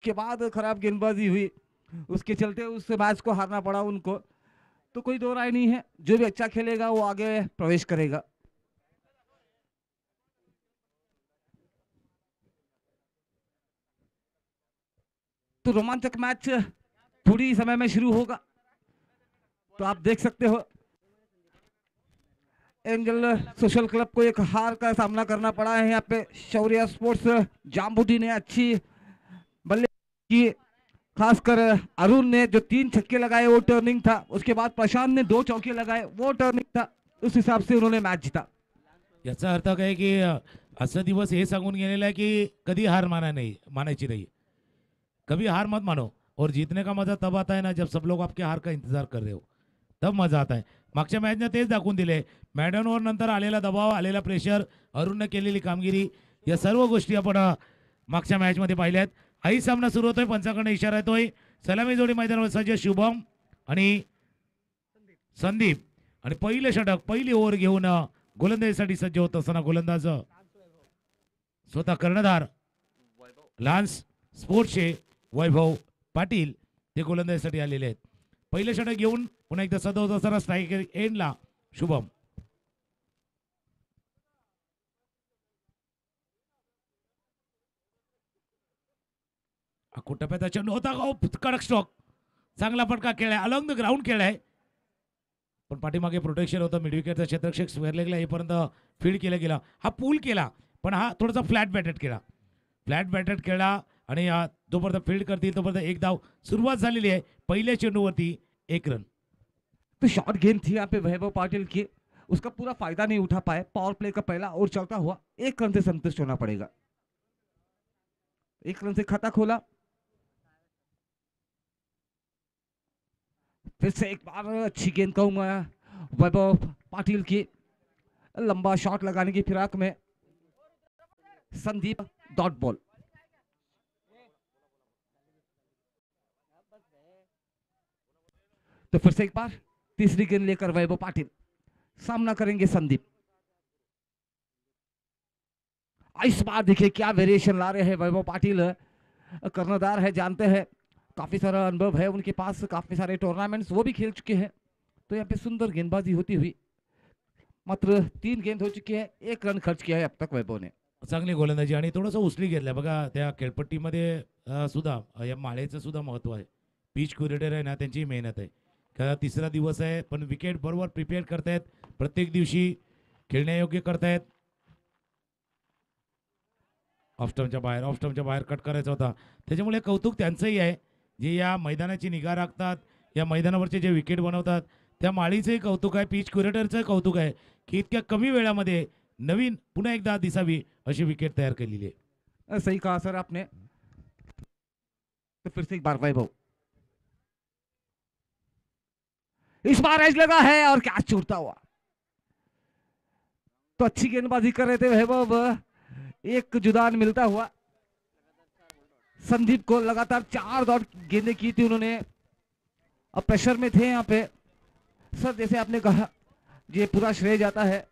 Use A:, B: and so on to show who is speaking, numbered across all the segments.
A: के बाद खराब गेंदबाजी हुई, उसके चलते उस मैच को हारना पड़ा उनको। तो कोई दो राय नहीं है, जो भी अच्छा खेलेगा वो आगे प्रवेश करेगा। तो रोमांचक मैच थोड़ी ही समय में शुरू होगा। तो आप देख सकते हो एंजल सोशल क्लब को एक हार का सामना करना पड़ा है यहाँ पे। शौर्य स्पोर्ट्स जामबुटी ने अच्छी बल्लेबाजी की, खासकर अरुण ने जो 3 छक्के लगाए वो टर्निंग था, उसके बाद प्रशांत ने 2 चौके लगाए वो टर्निंग था, उस हिसाब से उन्होंने मैच जीता।
B: याचा अर्थ काय की असा दिवस हे सांगून गेलेला आहे की कधी हार मानायची नाही, कभी हार मत मानो, और जीतने का मजा तब आता है ना जब सब लोग आपके हार का इंतजार कर रहे हो, तब मजा आता है. मागच्या मॅचने तेच दाखवून दिले. मॅडनवर नंतर आलेला दबाव, आलेला प्रेशर, अरुणने केलेली कामगिरी, या सर्व गोष्टी आपण मागच्या मॅचमध्ये पाहिल्यात. आई सामना सुरू होतोय, पंचाकडे इशारा येतोय. सलामी जोडी मैदानावर सज्ज शुभम आणि संदीप, आणि पहिले षटक पहिली ओव्हर घेऊन गोलंदाजीसाठी सज्ज होत असताना गोलंदाज स्वतः कर्णधार लान्स स्पोर्ट्सचे वैभव पाटील ते गोलंदाजीसाठी आलेले आहेत. पहिले षटक घेऊन पुन्हा एकदा सदो होत असताना स्ट्रायकर एंडला शुभम. टप्प्याचा चेंडू होता, कडक स्ट्रोक, चांगला फटका खेळलाय, अलॉंग द ग्राउंड खेळलाय, पण पाठीमागे प्रोटेक्शन होतं. मिडविकेटचा क्षेत्ररक्षक स्वेअरलेगला येईपर्यंत फील्ड केला गेला. हा पूल केला, पण हा थोडासा फ्लॅट बॅटेड केला, फ्लॅट बॅटेड खेळला, आणि जोपर्यंत फील्ड करतील तोपर्यंत एक धाव सुरुवात झालेली आहे. पहिल्या चेंडूवरती 1 रन.
A: तो शॉर्ट गेंद थी यहाँ पे वैभव पाटिल की, उसका पूरा फायदा नहीं उठा पाए। पावर प्ले का पहला और चलता हुआ 1 रन से संतुष्ट होना पड़ेगा। 1 रन से खाता खोला। फिर से एक बार अच्छी गेंद कहूंगा वैभव पाटिल की, लंबा शॉट लगाने की फिराक में संदीप डॉट बॉल। तो फिर से एक बार तीसरी गेंद लेकर वैभव पाटिल सामना करेंगे संदीप। इस बार देखिए क्या वेरिएशन ला रहे हैं वैभव पाटिल, कर्णधार है, जानते हैं, काफी सारा अनुभव है उनके पास, काफी सारे टूर्नामेंट्स वो भी खेल चुके हैं। तो यहाँ पे सुंदर गेंदबाजी होती हुई मात्र 3 गेंद हो चुकी है, 1 रन खर्च किया है अब तक वैभव ने।
B: चांगली गोलंदाजी आणि थोडंसं उचली घेतलं बघा. त्या खेळपट्टीमध्ये सुद्धा या माळेचं सुद्धा महत्व आहे. पिच क्युरेटर आहे ना, त्यांची मेहनत आहे. का तिसरा दिवस आहे, पण विकेट बरोबर प्रिपेअर करतायत, प्रत्येक दिवशी खेळण्यायोग्य करतायत. ऑफ स्टम्पच्या बाहेर कट करायचा होता, त्याच्यामुळे कौतुक त्यांचंही आहे, जे या मैदानाची निगा राखतात, या मैदानावरचे जे विकेट बनवतात, त्या माळीचंही कौतुक आहे, पिच क्युरेटरचं कौतुक आहे की इतक्या कमी वेळामध्ये नवीन पुन्हा एकदा दिसावी अशी विकेट तयार केलेली आहे.
A: सही कहा सर आपने। तो फिर से एक बार वैभव, इस बार एज लगा है और कैच छूटता हुआ। तो अच्छी गेंदबाजी कर रहे थे वैभव, एक जुदान मिलता हुआ संदीप को। लगातार 4 डॉट गेंदें की थी उन्होंने, अब प्रेशर में थे यहाँ पे। सर जैसे आपने कहा, ये पूरा श्रेय जाता है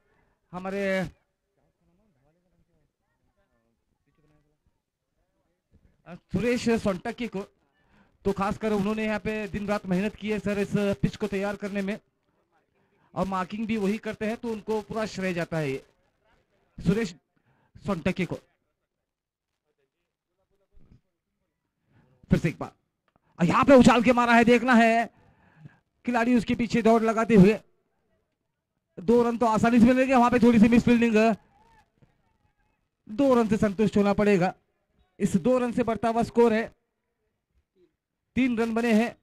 A: हमारे सुरेश सोनटक्की को। तो खासकर उन्होंने यहाँ पे दिन रात मेहनत की है सर इस पिच को तैयार करने में, और मार्किंग भी वही करते हैं, तो उनको पूरा श्रेय जाता है ये सुरेश सोनटक्की को। फिर से एक बार यहाँ पे उछाल के मारा है, देखना है खिलाड़ी उसके पीछे दौड़ लगाते हुए। 2 रन तो आसानी से मिलेंगे, वहां पे थोड़ी सी मिस फील्डिंग, 2 रन से संतुष्ट होना पड़ेगा। इस 2 रन से बढ़ता हुआ स्कोर है, 3 रन बने हैं।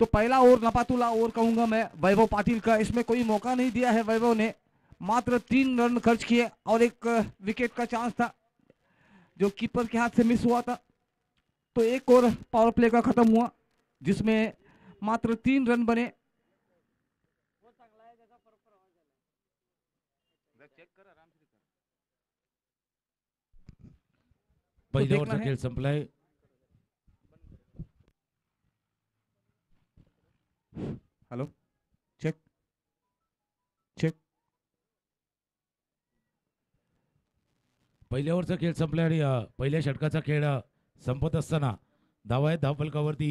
A: तो पहला ओवर नपातुला ओवर कहूंगा मैं वैभव पाटिल का, इसमें कोई मौका नहीं दिया है वैभव ने, मात्र 3 रन खर्च किए, और एक विकेट का चांस था जो कीपर के हाथ से मिस हुआ था। तो एक और पावर प्ले का खत्म हुआ जिसमें मात्र 3 रन बने।
B: पहिल्या ओव्हरचा खेळ संपलाय.
A: Hello, check check.
B: पहिल्या ओव्हरचा खेळ संपला आणि पहिल्या षटकाचा खेळ संपत असताना धावा आहेत धावफलकावरती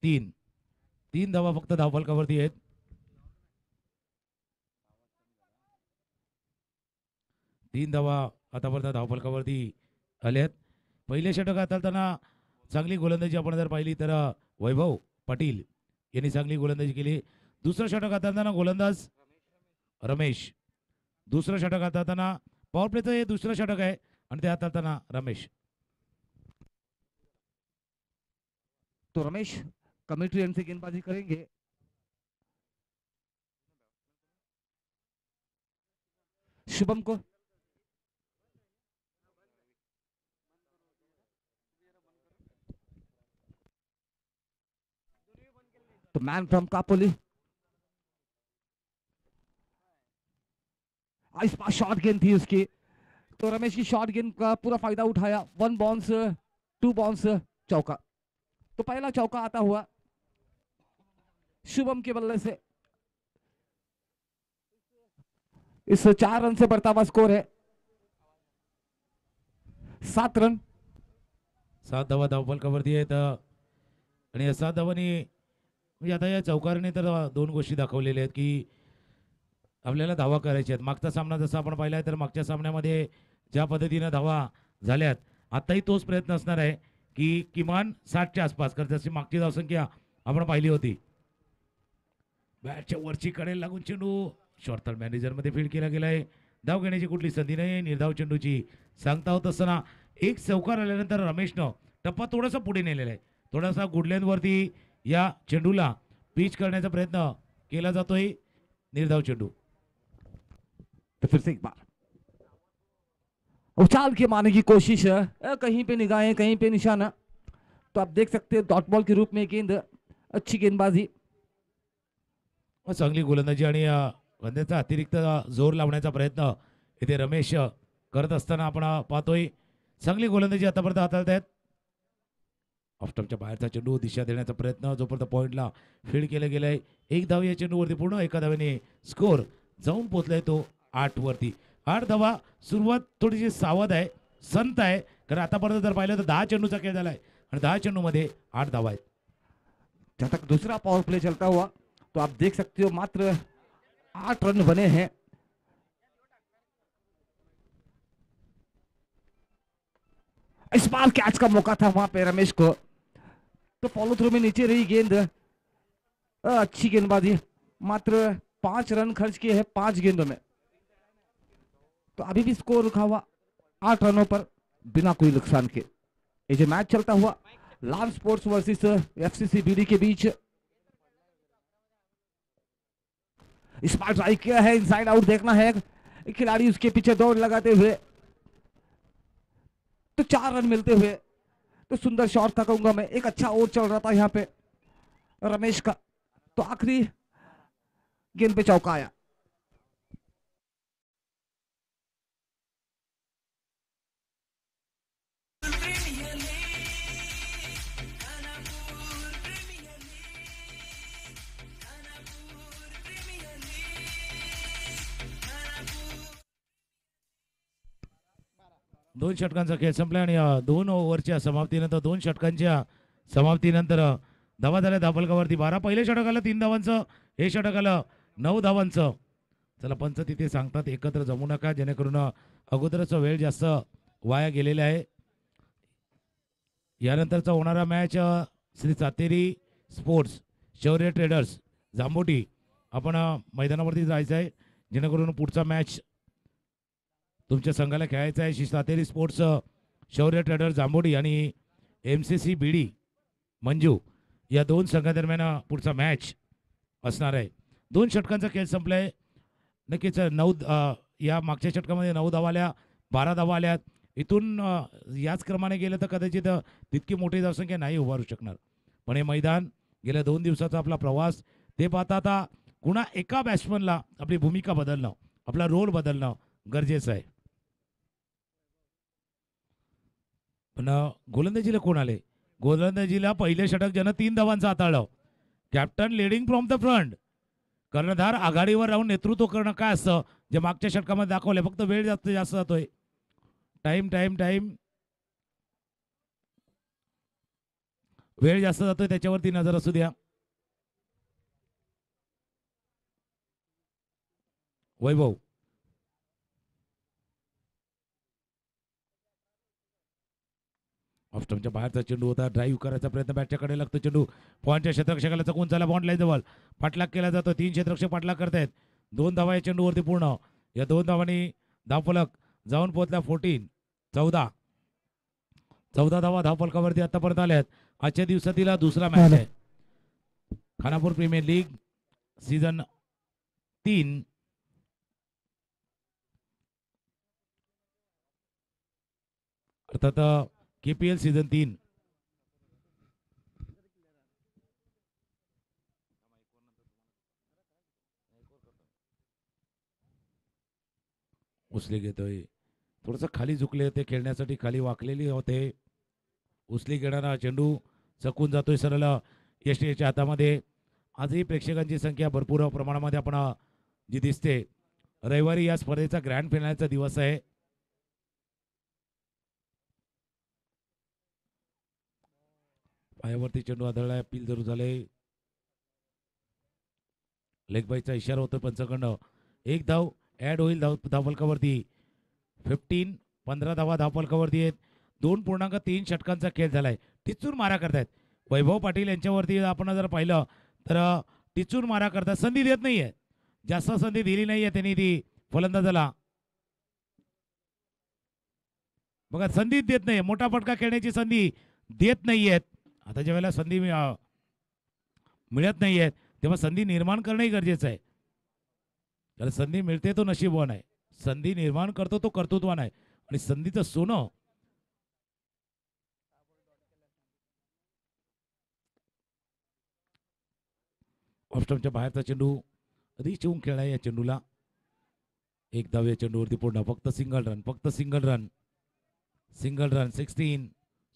B: 3 धावा फक्त धावफलकावरती आहेत. तीन धावा आतापर्यंत धावफलकावरती आल्यात. पहिले षटक हाताळताना चांगली गोलंदाजी आपण जर पाहिली तर वैभव पाटील यांनी चांगली गोलंदाजी केली. दुसरं षटक हाताळताना गोलंदाज रमेश. दुसरं षटक हाताळताना पॉवर प्लेचं हे दुसरं षटक आहे आणि ते हाताळताना रमेश.
A: तो रमेश कमेंट्री एंड से गेंदबाजी करेंगे. शुभम को तो मैन फ्रॉम कापोली. इस पास शॉर्ट गेंद थी उसकी, तो रमेश की शॉर्ट गेंद का पूरा फायदा उठाया. 1 बाउंस 2 बाउंस चौका. तो पहला चौका आता हुआ शुभम के बल्ले से. इस 4 रन से बढ़ता हुआ स्कोर है 7 रन.
B: 7 धावा धावफलकावरती आहेत आणि या 7 धावांनी म्हणजे आता या चौकाराने तर 2 गोष्टी दाखवलेल्या आहेत की आपल्याला धावा करायच्या आहेत. मागचा सामना जसा आपण पाहिला आहे तर मागच्या सामन्यामध्ये ज्या पद्धतीनं धावा झाल्यात आताही तोच प्रयत्न असणार आहे की किमान 60च्या आसपास, कारण जशी मागची धावसंख्या आपण पाहिली होती. बॅटच्या वरची कडेला लागून चेंडू शॉर्टथर्ड मॅनेजरमध्ये फील्ड केला गेलाय. धाव घेण्याची कुठली संधी नाही. निर्धाव चेंडूची सांगता होत असताना एक चौकार आल्यानंतर रमेशनं टप्पा थोडासा पुढे नेलेला आहे. थोडासा गुडलेनवरती या चेंडूला पिच करण्याचा प्रयत्न केला जातोय. निर्धाव चेंडू.
A: तो फिर से एक बार उछाल के मारने की कोशिश है, कहीं पे निगाहें कहीं पे निशाना. तो आप देख सकते हैं डॉट बॉल के रूप में गेंद. अच्छी गेंदबाजी.
B: चांगली गोलंदाजी आणि गंध्याचा अतिरिक्त जोर लावण्याचा प्रयत्न इथे रमेश करत असताना आपण पाहतोय. चांगली गोलंदाजी आतापर्यंत हाताळत आहेत. ऑफस्टंपच्या बाहेरचा चेंडू दिशा देण्याचा प्रयत्न जोपर्यंत पॉइंटला फील्ड केलं गेलंय. एक धाव या चेंडूवरती पूर्ण, एका धावेने स्कोर जाऊन पोहोचलाय तो 8 वरती. 8 धावा. सुरुवात थोडीशी सावध आहे, संत आहे, कारण आतापर्यंत जर पाहिलं तर 10 चेंडूचा खेळ झालाय आणि 10 चेंडूमध्ये 8 धावा आहेत.
A: जब तक दूसरा पावर प्ले चलता हुआ तो आप देख सकते हो मात्र 8 रन बने हैं. इस बार कैच का मौका था वहां पे रमेश को, तो फॉलो थ्रू में नीचे रही गेंद. अच्छी गेंदबाजी. मात्र 5 रन खर्च किए हैं 5 गेंदों में. तो अभी भी स्कोर रुका हुआ 8 रनों पर बिना कोई नुकसान के. ये जो मैच चलता हुआ लाल स्पोर्ट्स वर्सेस एफसीसी बीडी के बीच. इस बार ट्राई किया है, इनसाइड आउट देखना है. खिलाड़ी उसके पीछे दौड़ लगाते हुए, तो 4 रन मिलते हुए. तो सुंदर शॉट था कहूंगा मैं. एक अच्छा ओवर चल रहा था यहाँ पे रमेश का. तो आखिरी गेंद पे चौका आया.
B: दोन षटकांचा खेळ संपला आणि 2 ओव्हरच्या समाप्तीनंतर 2 षटकांच्या समाप्तीनंतर धावा झाल्या धावफलकावरती 12. पहिल्या षटकाला 3 धावांचं, हे षटक आलं 9 धावांचं. चला पंच तिथे सांगतात एकत्र जमू नका, जेणेकरून अगोदरच वेळ जास्त वाया गेलेला आहे. यानंतरचा होणारा मॅच श्री सातेरी स्पोर्ट्स शौर्य ट्रेडर्स जांबोटी आपण मैदानावरती जायचं आहे, जेणेकरून पुढचा मॅच तुमच्या संघाला खेळायचा आहे. श्री सातेरी स्पोर्ट्स शौर्य ट्रेडर्स जांबोटी आणि MCC बीडी मंजू या 2 संघादरम्यान पुढचा मॅच असणार आहे. 2 षटकांचा खेळ संपलाय. नक्कीच 9 या मागच्या षटकामध्ये 9 धावा आल्या, 12 धावा आल्यात. इथून याच क्रमाने गेलं तर कदाचित तितकी मोठी धावसंख्या नाही उभारू शकणार. पण हे मैदान गेल्या 2 दिवसाचा आपला प्रवास ते पाहता आता कुणा एका बॅट्समनला आपली भूमिका बदलणं, आपला रोल बदलणं गरजेचं आहे. पण गोलंदाजीला कोण आले? गोलंदाजीला पहिले षटक ज्यानं 3 धावांचं हाताळलं, captain leading from the front. कर्णधार आघाडीवर राहून नेतृत्व करणं काय असतं जे मागच्या षटकामध्ये दाखवलं. फक्त वेळ जास्त जातोय. टाइम टाइम टाइम वेळ जास्त जातोय त्याच्यावरती नजर असू द्या. वैभव ऑफस्टमच्या बाहेरचा चेंडू होता. ड्राईव्ह करायचा प्रयत्न बॅटच्या कडे लागतो चेंडू. पॉईंटच्या क्षेत्ररक्षकाला चकून चला बॉन्ड लाईन जवळ पाठलाग केला जातो. 3 क्षेत्ररक्षक पाठलाग करतायत. 2 धावा या चेंडूवरती पूर्ण. या 2 धावांनी धावफलक जाऊन पोहोचला 14 14 धावा धावफलकावरती आतापर्यंत आल्यात. आजच्या दिवसातील दुसरा मॅच आहे खानापूर प्रीमियर लीग सीझन 3. अर्थात KPL सीझन 3. उचली घेतोय. थोडंसं खाली झुकले होते खेळण्यासाठी, खाली वाकलेली होते. उचली घेणारा चेंडू चकून जातोय सरळ यष्टीच्या हातामध्ये. आजही प्रेक्षकांची संख्या भरपूर प्रमाणामध्ये आपण जी दिसते. रविवारी या स्पर्धेचा ग्रँड फिनालचा दिवस आहे. पायावरती चेंडू आदळलाय. अपील जरूर झाले. लेग बाईचा इशारा होतो पंचकडनं. 1 धाव ऍड होईल धावफलकावरती. 15 धावा धावफलकावरती आहेत. 2.3 षटकांचा खेळ झालाय. टिचूर मारा करतायत वैभव पाटील यांच्यावरती. आपण जर पाहिलं तर टिचूर मारा करतात. संधी देत नाहीये. जास्त संधी दिली नाहीये त्यांनी ती फलंदाजाला. बघा संधी देत नाहीये. मोठा फटका खेळण्याची संधी देत नाहीयेत. आता ज्या वेळेला संधी मिळत नाहीयेत तेव्हा संधी निर्माण करणंही गरजेचं आहे. कारण संधी मिळते तो नशीबवान आहे. संधी निर्माण करतो तो कर्तृत्वान आहे. आणि संधीचं सोनं ऑफस्टमच्या बाहेरचा चेंडू कधी चिवून खेळलाय या चेंडूला. 1 धाव या चेंडूवरती पूर्ण. फक्त सिंगल रन.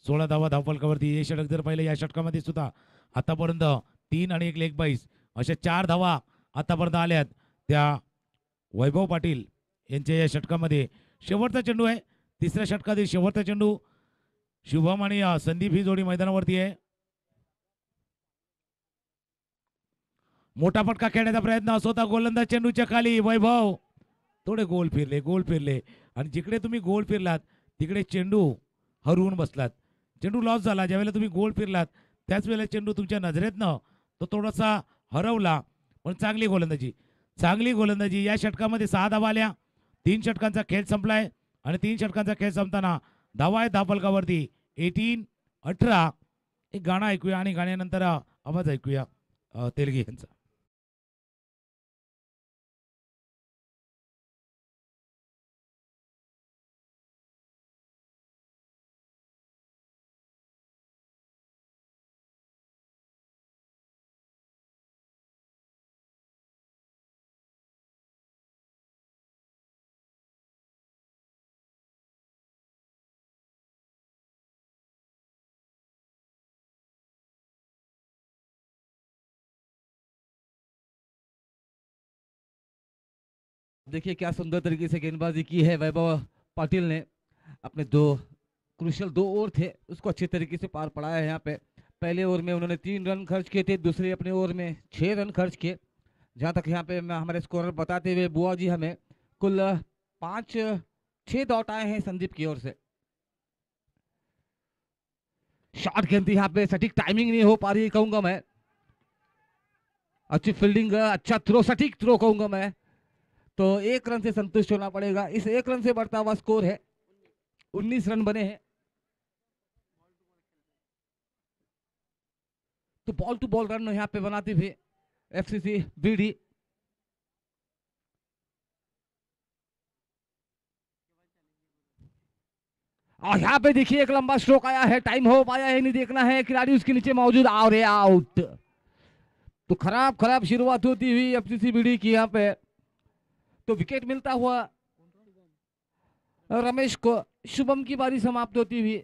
B: 16 धावा धावफलकावरती. हे षटक जर पाहिलं या षटकामध्ये सुद्धा आतापर्यंत 3 आणि 1 लेग बाईस अशा 4 धावा आतापर्यंत आल्यात त्या वैभव पाटील यांच्या या षटकामध्ये. शेवटचा चेंडू आहे. 3ऱ्या षटकातील शेवटचा चेंडू. शुभम आणि संदीप ही जोडी मैदानावरती आहे. मोठा फटका खेळण्याचा प्रयत्न स्वतः गोलंदाज चेंडूच्या खाली. वैभव थोडे गोल फिरले आणि जिकडे तुम्ही गोल फिरलात तिकडे चेंडू हरवून बसलात. चेंडू लॉस झाला. ज्यावेळेला तुम्ही गोल फिरलात त्याच वेळेला चेंडू तुमच्या नजरेतनं तो थोडासा हरवला. पण चांगली गोलंदाजी. या षटकामध्ये 6 धावा आल्या. 3 षटकांचा खेळ संपलाय आणि 3 षटकांचा खेळ संपताना धावा आहेत धावफलकावरती 18. एक गाणं ऐकूया आणि गाण्यानंतर आवाज ऐकूया तेलगी यांचा.
A: देखिए क्या सुंदर तरीके से गेंदबाजी की है वैभव पाटिल ने. अपने 2 क्रूशियल 2 ओवर थे उसको अच्छे तरीके से पार पड़ाया है. यहाँ पे पहले ओवर में उन्होंने 3 रन खर्च किए थे. दूसरे अपने ओवर में 6 रन खर्च किए. जहाँ तक यहाँ पे हमारे स्कोरर बताते हुए बुआ जी हमें कुल 6 डॉट आए हैं संदीप की ओर से. शॉट गेंद यहाँ पे सटीक टाइमिंग नहीं हो पा रही कहूंगा मैं. अच्छी फील्डिंग, अच्छा थ्रो, सटीक थ्रो कहूंगा मैं. तो 1 रन से संतुष्ट होना पड़ेगा. इस 1 रन से बढ़ता हुआ स्कोर है. 19 रन बने हैं. तो बॉल टू बॉल रन यहाँ पे बनाते हुए FCC BD. और यहाँ पे देखिए एक लंबा स्ट्रोक आया है. टाइम हो पाया है नहीं देखना है. खिलाड़ी उसके नीचे मौजूद. आउट. तो खराब शुरुआत होती हुई FCC BD की यहाँ पे. तो विकेट मिलता हुआ रमेश को. शुभम की बारी समाप्त होती हुई.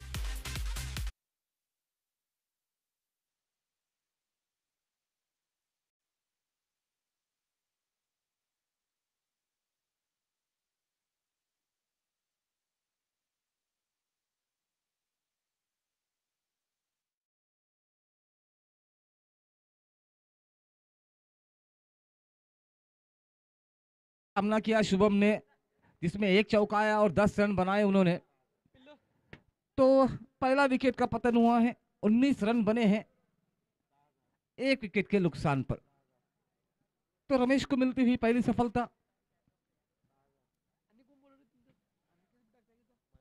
A: सामना किया शुभम ने, जिसमें एक चौका आया और 10 रन बनाए उन्होंने। तो पहला विकेट का पतन हुआ है, 19 रन बने हैं एक विकेट के नुकसान पर। तो रमेश को मिलती हुई पहली सफलता।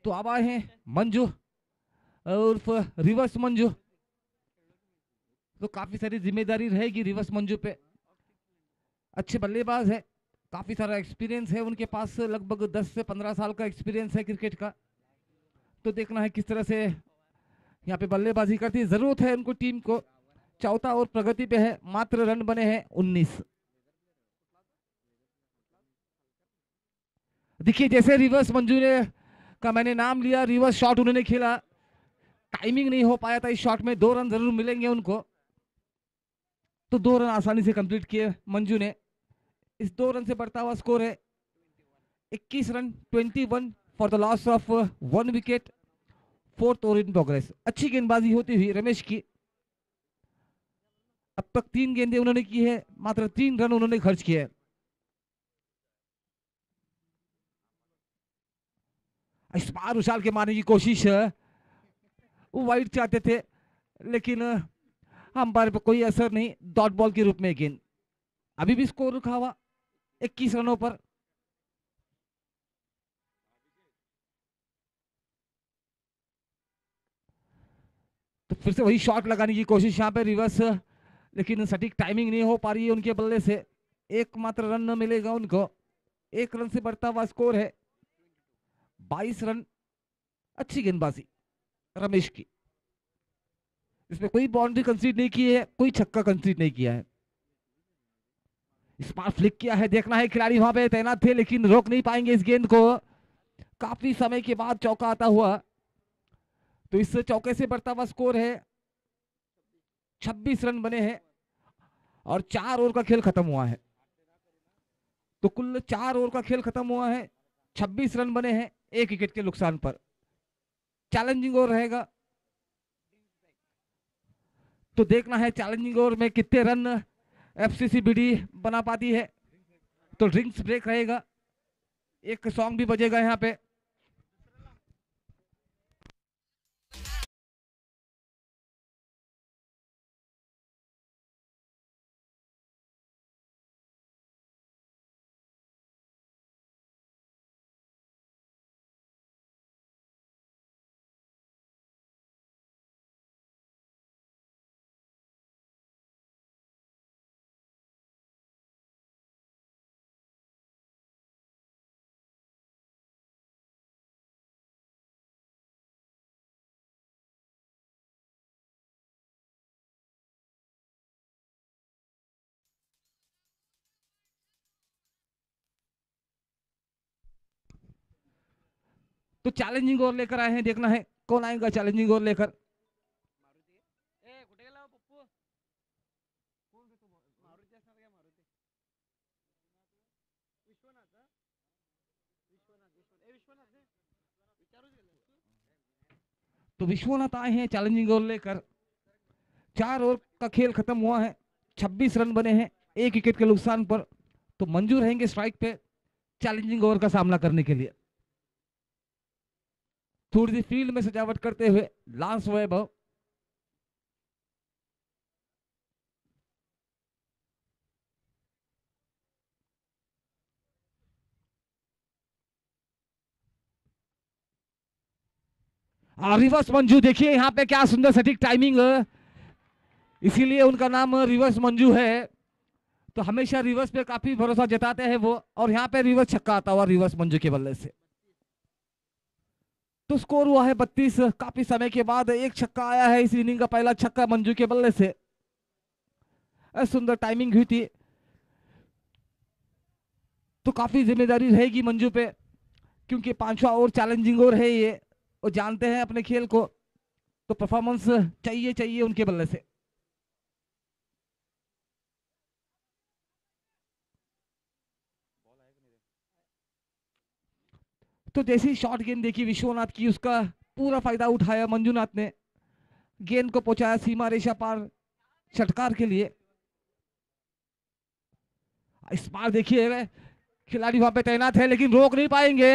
A: तो अब आए हैं मंजू उर्फ रिवर्स मंजू। तो काफी सारी जिम्मेदारी रहेगी रिवर्स मंजू पे। अच्छे बल्लेबाज है, काफी सारा एक्सपीरियंस है उनके पास, लगभग 10 से 15 साल का एक्सपीरियंस है क्रिकेट का। तो देखना है किस तरह से यहाँ पे बल्लेबाजी करती है। जरूरत है उनको टीम को। चौथा और प्रगति पे है, मात्र रन बने हैं 19। देखिए जैसे रिवर्स मंजू ने का मैंने नाम लिया, रिवर्स शॉट उन्होंने खेला, टाइमिंग नहीं हो पाया था इस शॉट में। 2 रन जरूर मिलेंगे उनको। तो 2 रन आसानी से कंप्लीट किए मंजू ने। इस 2 रन से बढ़ता हुआ स्कोर है 21 run, 21 for the loss of 1 wicket, 4th over in progress. अच्छी गेंदबाजी होती हुई रमेश की। अब तक 3 गेंदें उन्होंने की है, मात्र 3 रन उन्होंने खर्च किए हैं। इस बार उछाल के मारने की कोशिश, वो वाइड चाहते थे लेकिन अंपायर पर कोई असर नहीं, डॉट बॉल के रूप में गेंद। अभी भी स्कोर रुका हुआ 21 रनों पर। तो फिर से वही शॉट लगाने की कोशिश यहाँ पे रिवर्स, लेकिन सटीक टाइमिंग नहीं हो पा रही है उनके बल्ले से। एकमात्र रन न मिलेगा उनको। 1 रन से बढ़ता हुआ स्कोर है 22 रन। अच्छी गेंदबाजी रमेश की। इसमें कोई बाउंड्री कंसीड नहीं की है, कोई छक्का कंसीड नहीं किया है। इस बार फ्लिक किया है, देखना है खिलाड़ी वहां पे तैनात थे लेकिन रोक नहीं पाएंगे इस गेंद को। काफी समय के बाद चौका आता हुआ। तो इस चौके से बढ़ता हुआ स्कोर है 26 रन बने हैं और 4 ओवर का खेल खत्म हुआ है। तो कुल 4 ओवर का खेल खत्म हुआ है, 26 रन बने हैं 1 विकेट के नुकसान पर। चैलेंजिंग ओवर रहेगा। तो देखना है चैलेंजिंग ओवर में कितने रन एफसीसीबीडी बना पाती है। तो ड्रिंक्स ब्रेक रहेगा, एक सॉन्ग भी बजेगा यहाँ पे। तो चैलेंजिंग ओवर लेकर आए हैं, देखना है कौन आएगा चैलेंजिंग ओवर लेकर। तो विश्वनाथ आए हैं चैलेंजिंग ओवर लेकर। 4 ओवर का खेल खत्म हुआ है, 26 रन बने हैं 1 विकेट के नुकसान पर। तो मंजूर रहेंगे स्ट्राइक पे चैलेंजिंग ओवर का सामना करने के लिए। थोड़ी सी फील्ड में सजावट करते हुए लांस वैभव। रिवर्स मंजू, देखिए यहाँ पे क्या सुंदर सटीक टाइमिंग, इसीलिए उनका नाम रिवर्स मंजू है। तो हमेशा रिवर्स पे काफी भरोसा जताते हैं वो, और यहाँ पे रिवर्स छक्का आता हुआ रिवर्स मंजू के बल्ले से। तो स्कोर हुआ है 32। काफी समय के बाद एक छक्का आया है, इस इनिंग का पहला छक्का मंजू के बल्ले से। सुंदर टाइमिंग हुई थी। तो काफी जिम्मेदारी रहेगी मंजू पे, क्योंकि 5वां ओवर चैलेंजिंग ओवर है ये, वो जानते हैं अपने खेल को। तो परफॉर्मेंस चाहिए चाहिए उनके बल्ले से। तो जैसी शॉर्ट गेंद देखी विश्वनाथ की, उसका पूरा फायदा उठाया मंजूनाथ ने। गेंद को पहुंचाया सीमा रेखा पार षटकार के लिए। इस बार देखिए खिलाड़ी वहां पे तैनात है लेकिन रोक नहीं पाएंगे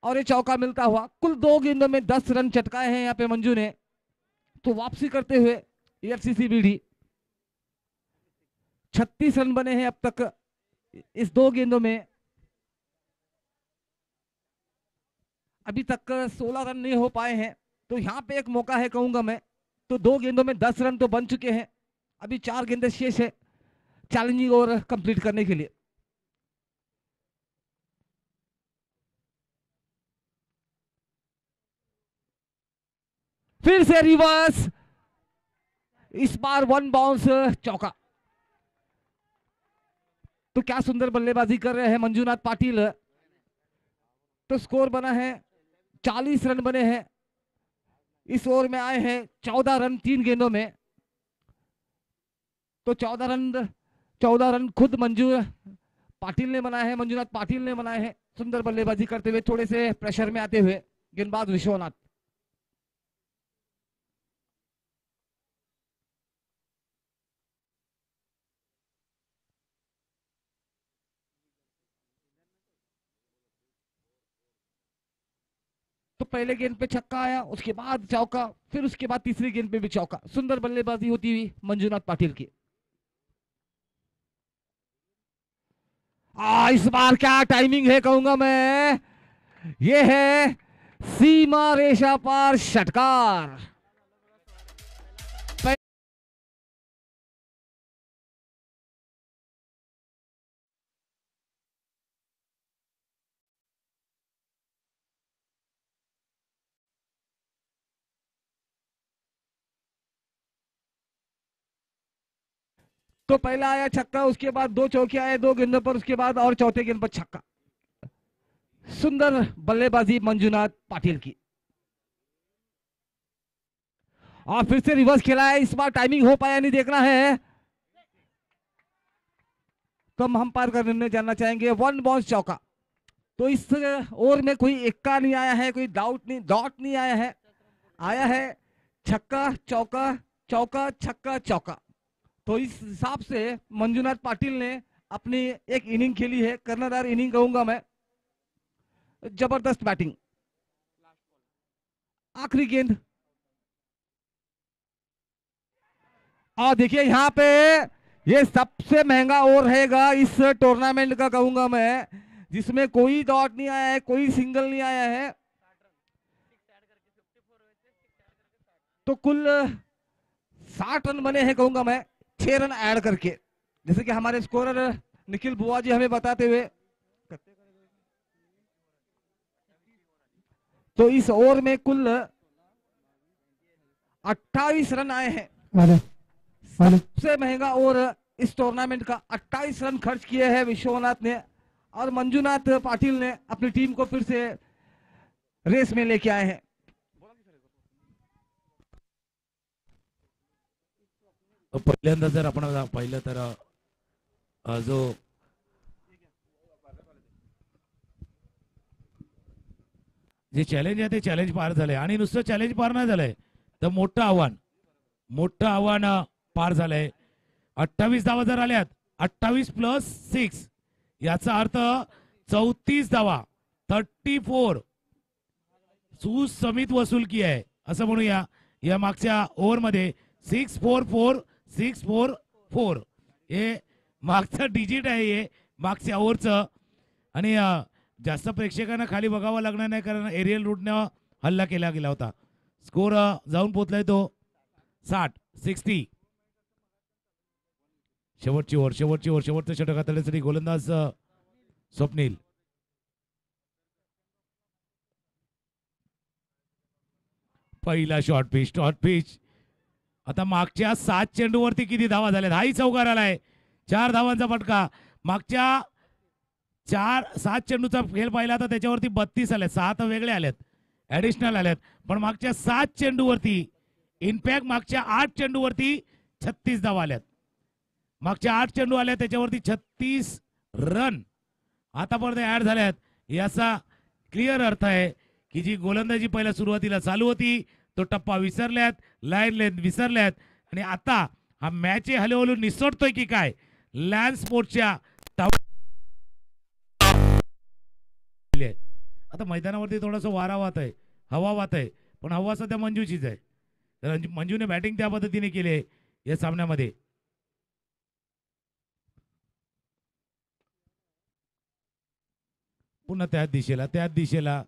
A: और ये चौका मिलता हुआ। कुल 2 गेंदों में 10 रन चटकाए हैं यहाँ पे मंजू ने। तो वापसी करते हुए एफसीसी बीडी 36 रन बने हैं अब तक इस 2 गेंदों में। अभी तक 16 रन नहीं हो पाए हैं, तो यहाँ पे एक मौका है कहूंगा मैं। तो 2 गेंदों में 10 रन तो बन चुके हैं, अभी 4 गेंदें शेष है चैलेंजिंग ओवर कंप्लीट करने के लिए। फिर से रिवर्स, इस बार 1 बाउंस चौका। तो क्या सुंदर बल्लेबाजी कर रहे हैं मंजूनाथ पाटिल। तो स्कोर बना है 40 रन बने हैं। इस ओवर में आए हैं 14 रन 3 गेंदों में। तो 14 रन खुद पाटिल ने बनाए हैं, मंजूनाथ पाटिल ने बनाए हैं सुंदर बल्लेबाजी करते हुए, थोड़े से प्रेशर में आते हुए गेंदबाज विश्वनाथ। तो पहले गेंद पे छक्का आया, उसके बाद चौका, फिर उसके बाद तीसरी गेंद पे भी चौका। सुंदर बल्लेबाजी होती हुई मंजूनाथ पाटिल की। इस बार क्या टाइमिंग है कहूंगा मैं, ये है सीमा रेखा पार षटकार। तो पहला आया छक्का, उसके बाद 2 चौके आए 2 गेंदों पर, उसके बाद और चौथे गेंद पर छक्का। सुंदर बल्लेबाजी मंजूनाथ पाटिल की। और फिर से रिवर्स खेला है, इस बार टाइमिंग हो पाया नहीं देखना है। तो हम पार करने जानना चाहेंगे 1 बाउंस चौका। तो इस ओवर में कोई इक्का नहीं आया है, कोई डॉट नहीं आया है, आया है छक्का चौका चौका छक्का चौका। तो इस हिसाब से मंजूनाथ पाटिल ने अपनी एक इनिंग खेली है, कर्णधार इनिंग कहूंगा मैं। जबरदस्त बैटिंग। आखिरी गेंद, और देखिए यहाँ पे ये सबसे महंगा ओवर रहेगा इस टूर्नामेंट का कहूंगा मैं, जिसमें कोई डॉट नहीं आया है, कोई सिंगल नहीं आया है। तो कुल 60 रन बने हैं कहूंगा मैं, 6 रन ऐड करके, जैसे कि हमारे स्कोरर निखिल बुआ जी हमें बताते हुए। तो इस ओवर में कुल 28 रन आए हैं। सबसे महंगा ओवर इस टूर्नामेंट का, 28 रन खर्च किए हैं विश्वनाथ ने, और मंजूनाथ पाटिल ने अपनी टीम को फिर से रेस में लेके आए हैं।
B: पहिल्यांदा जर आपण पाहिलं तर जो जे चॅलेंज आहे ते चॅलेंज पार झालंय, आणि नुसतं चॅलेंज पार नाही झालंय तर मोठं आव्हान पार झालंय। 28 धावा जर आल्यात, 28 + 6 याचा अर्थ 34 धावा, 34 सुसमित वसूल की आहे असं म्हणूया। या मागच्या ओव्हर मध्ये 644 644 हे मागचं डिजिट आहे, हे मागच्या ओव्हरचं। आणि जास्त प्रेक्षकांना खाली बघावं लागणार नाही, कारण एरियल रूटने हल्ला केला गेला होता। स्कोर जाऊन पोहोचलाय तो 60 शेवटची ओव्हर शेवटचं षटक हाताळण्यासाठी गोलंदाज स्वप्नील। पहिला शॉर्ट पिच आता मागच्या 7 चेंडूवरती किती धावा झाल्यात, हाही चौकार आलाय, 4 धावांचा फटका। मागच्या 7 चेंडूचा खेळ पाहिला तर त्याच्यावरती 32 आल्यात, 7 वेगळे आल्यात, ऍडिशनल आल्यात, पण मागच्या 7 चेंडूवरती इनफॅक्ट मागच्या 8 चेंडूवरती 36 धावा आल्यात। मागच्या 8 चेंडू आल्या त्याच्यावरती 36 रन आतापर्यंत ऍड झाल्यात। याचा क्लिअर अर्थ आहे की जी गोलंदाजी पहिल्या सुरुवातीला चालू होती तो टप्पा विसरल्यात, लाईन लेंथ विसरल्यात, आणि आता हा मॅच हलवून निसटतोय की काय लॅन्स स्पोर्ट्सच्या केली आहे. आता मैदानावरती थोडंसं वारा वाहत आहे, हवा वाहत आहे, पण हवा सध्या मंजूचीच आहे. तर मंजूने बॅटिंग त्या पद्धतीने केली आहे या सामन्यामध्ये. पुन्हा त्याच दिशेला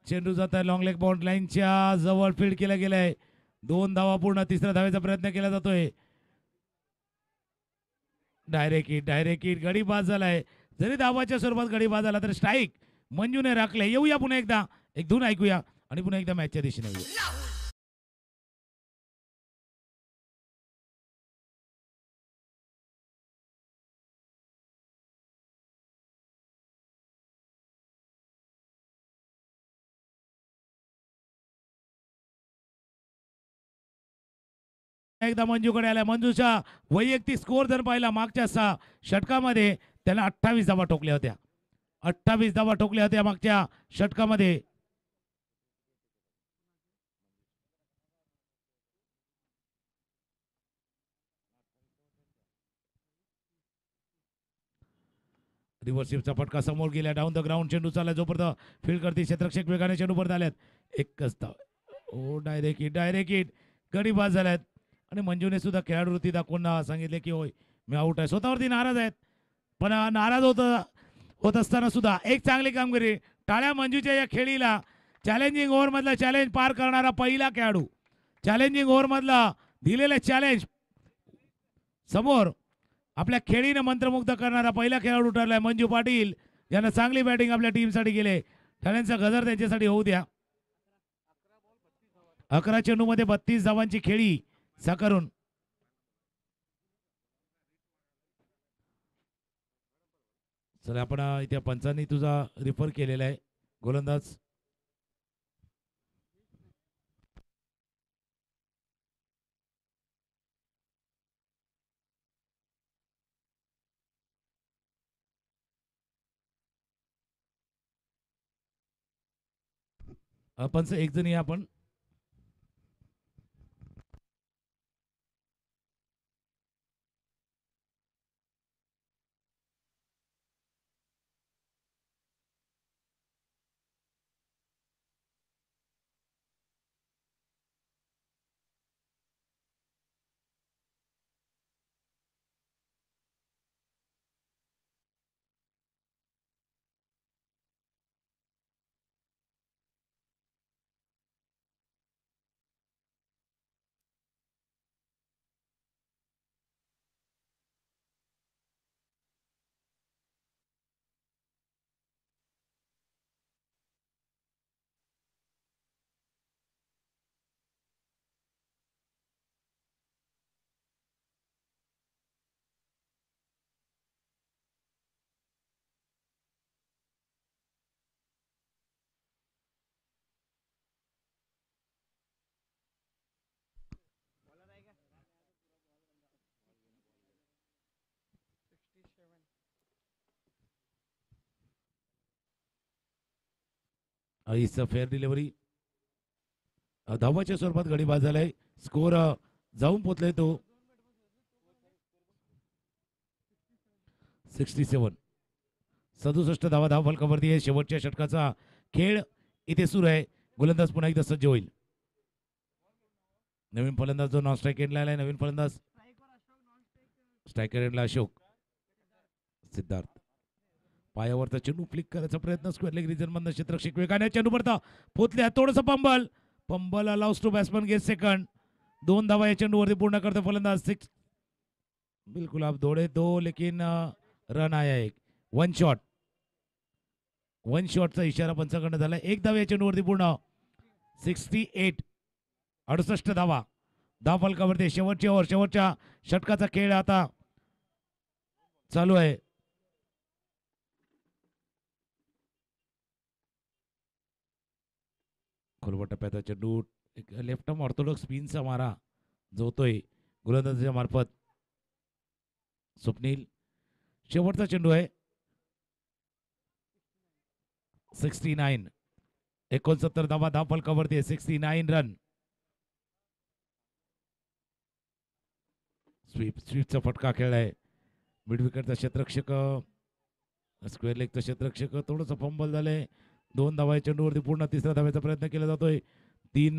B: चेंडू जात आहे लॉंग लेग बाउंड लाईनच्या जवळ, फील्ड केला गेलाय. 2 धावा पूर्ण, तिसऱ्या धावेचा प्रयत्न केला जातोय. डायरेक्ट हिट गडी बाद झालाय. जरी धावाच्या स्वरूपात गडी बाद झाला तर स्ट्राईक मंजूने राखले. येऊया पुन्हा एकदा, एक धून ऐकूया आणि पुन्हा एकदा मॅचच्या दिशेने येऊया. एकदा मंजूकडे आला. मंजूचा वैयक्तिक स्कोर जर पाहिला मागच्या 6 षटकामध्ये त्याला 28 धावा ठोकल्या होत्या. 28 धावा ठोकल्या होत्या मागच्या षटकामध्ये. रिव्हर्सिपचा फटका समोर गेला. डाऊन द ग्राउंड चेंडू चालला, जोपर्यंत फील्ड करते क्षेत्रक्षक वेगाने चेंडू परत आल्यात. एकच धाव. ओ डायरेक्ट हिट गडी बाद झाल्यात. आणि मंजूने सुद्धा खेळाडू वृत्ती दाखवून सांगितले की होय मी आउट आहे. स्वतःवरती नाराज आहेत, पण नाराज होत असताना सुद्धा एक चांगली कामगिरी. टाळ्या मंजूच्या या खेळीला. चॅलेंजिंग ओव्हर मधला चॅलेंज पार करणारा पहिला खेळाडू. चॅलेंजिंग ओव्हर मधला दिलेले चॅलेंज समोर आपल्या खेळीनं मंत्रमुग्ध करणारा पहिला खेळाडू ठरलाय मंजू पाटील, ज्यानं चांगली बॅटिंग आपल्या टीमसाठी केले. टाळ्यांचा गजर त्यांच्यासाठी होऊ द्या. 11 चेंडूमध्ये 32 धावांची खेळी साकारून चला आपण इथे पंचांनी तुझा रिफर केलेला आहे गोलंदाज. पंच एक जणी आपण फेअर डिलिव्हरी धावाच्या स्वरूपात गडी बाद झालाय. स्कोर जाऊन पोचलाय तो 67. 67 धावा फलकावरती आहे. शेवटच्या षटकाचा खेळ इथे सुरू आहे. गोलंदाज पुन्हा एकदा सज्ज होईल. नवीन फलंदाज जो नॉन स्ट्राईक एंडला आलाय. नवीन फलंदाज स्ट्रायकर एंडला अशोक सिद्धार्थ. पायावरचा चेंडू फ्लिक करायचा प्रयत्न स्क्वेअर लेग रिजन मधनं क्षेत्रक्षक वेगाने चेंडू पडता पोचल्या. थोडंसं fumble allows to batsman get second. 2 धावा या चेंडूवरती पूर्ण करतो फलंदाज. 6 बिलकुल आप दौड़े 2 लेकिन रन आया एक. वन शॉटचा इशारा पंचाकडनं झाला. 1 धाव या चेंडूवरती पूर्ण. 68. 68 धावा फलकावरती. शेवटची ओव्हर, शेवटच्या षटकाचा खेळ आता चालू आहे. खोलवा टप्प्याचा चेंडू लेफ्ट आर्म ऑर्थोडॉक्स स्पिनचा मारा जोतोय गोलंदाजाच्या मार्फत स्वप्नील. शेवटचा चेंडू आहे. 69. 69 धावा फलकावरती. 69 रन. स्वीपचा फटका खेळलाय. मिड विकेटचा क्षेत्रक्षक स्क्वेअर लेगचं क्षेत्ररक्षक थोडंसं फंबल झालंय. 2 धावा या चेंडूवरती पूर्ण. तिसऱ्या धाव्याचा प्रयत्न केला जातोय. 3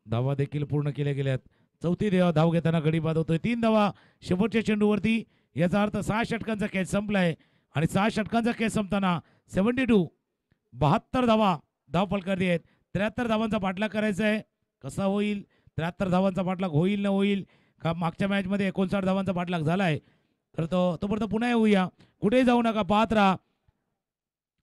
B: धावा देखील पूर्ण केल्या गेल्यात. चौथी धाव घेताना गडी बाद होतोय. 3 धावा शेवटच्या चेंडूवरती. याचा अर्थ 6 षटकांचा खेळ संपलाय आणि 6 षटकांचा खेळ संपताना 72 धावा धाव फलकावरती आहेत. 73 धावांचा पाठलाग करायचा आहे. कसा होईल? 73 धावांचा पाठलाग होईल न होईल का? मागच्या मॅचमध्ये 59 धावांचा पाठलाग झालाय. तर तोपर्यंत पुन्हा येऊया. कुठेही जाऊ नका, पाहत राहा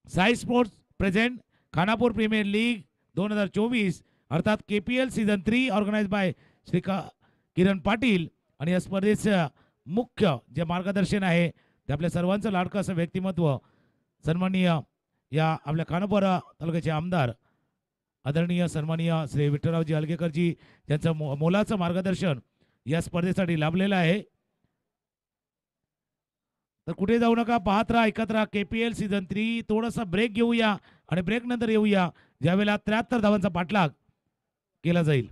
B: Sai sports present Khanapur premier league 2024 अर्थात KPL season 3 organise by Shri Kiran Patil. आणि या स्पर्धेचं मुख्य जे मार्गदर्शन आहे ते आपल्या सर्वांचं लाडकं असं व्यक्तिमत्व सन्माननीय या आपल्या खानापूर तालुक्याचे आमदार आदरणीय सन्माननीय श्री विठ्ठलरावजी हलगेकरजी यांचं मोलाचं मार्गदर्शन या स्पर्धेसाठी लाभलेलं आहे. तर कुठे जाऊ नका, पाहत राहा, ऐकत राहा KPL सीझन 3. थोडासा ब्रेक घेऊया आणि ब्रेक नंतर येऊया ज्यावेळेला 73 धावांचा पाठलाग केला जाईल.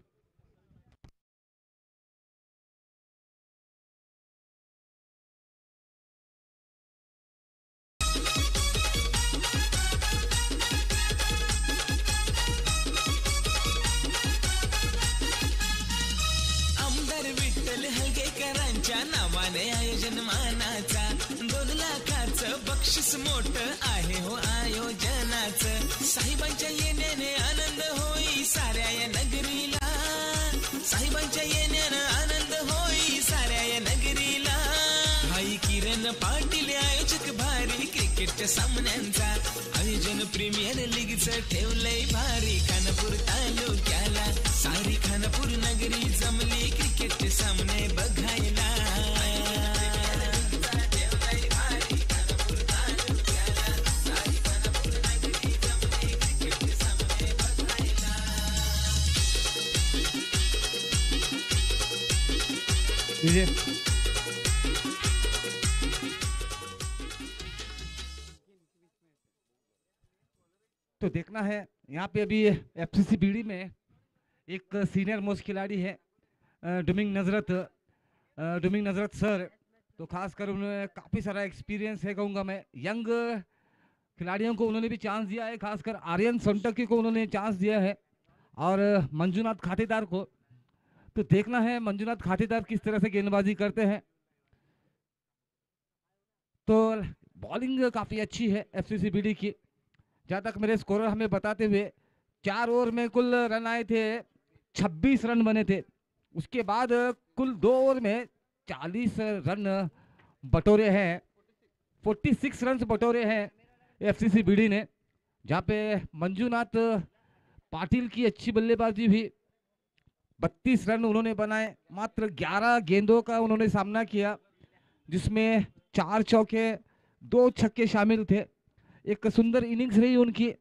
C: नावाने आयोजन मानाचा 2 लाखाचं बक्षीस मोठं आहे हो आयोजनाचं. साहेबांच्या येण्याने आनंद होई साऱ्या या नगरीला. साहेबांच्या येण्यानं आनंद होई साऱ्या या नगरीला. भाई किरण पाटील आयोजक भारी क्रिकेटच्या सामन्यांचा. आयोजन प्रीमियर लीगचं ठेवलंय भारी खानापूर तालुक्याला. सारी खानापूर नगरी जमली क्रिकेटचे सामने बघायला.
A: तो देखना है यहाँ पे अभी FCC बीडी में एक सीनियर मोस्ट खिलाड़ी है डुमिंग नजरत सर. तो खासकर उन्होंने काफ़ी सारा एक्सपीरियंस है कहूँगा मैं. यंग खिलाड़ियों को उन्होंने भी चांस दिया है. खासकर आर्यन सोनटकी को उन्होंने चांस दिया है और मंजूनाथ खातेदार को. तो देखना है मंजूनाथ खातेदार किस तरह से गेंदबाजी करते हैं. तो बॉलिंग काफ़ी अच्छी है FCC बीडी की. जहाँ तक मेरे स्कोरर हमें बताते हुए 4 ओवर में कुल रन आए थे 26 रन बने थे. उसके बाद कुल 2 ओवर में 40 रन बटोरे हैं. 46 रन बटोरे हैं FCC बीडी ने. जहाँ पे मंजूनाथ पाटिल की अच्छी बल्लेबाजी भी 32 रन उन्होंने बनाए. मात्र 11 गेंदों का उन्होंने सामना किया जिसमें 4 चौके 2 छक्के शामिल थे. एक सुंदर इनिंग्स रही उनकी.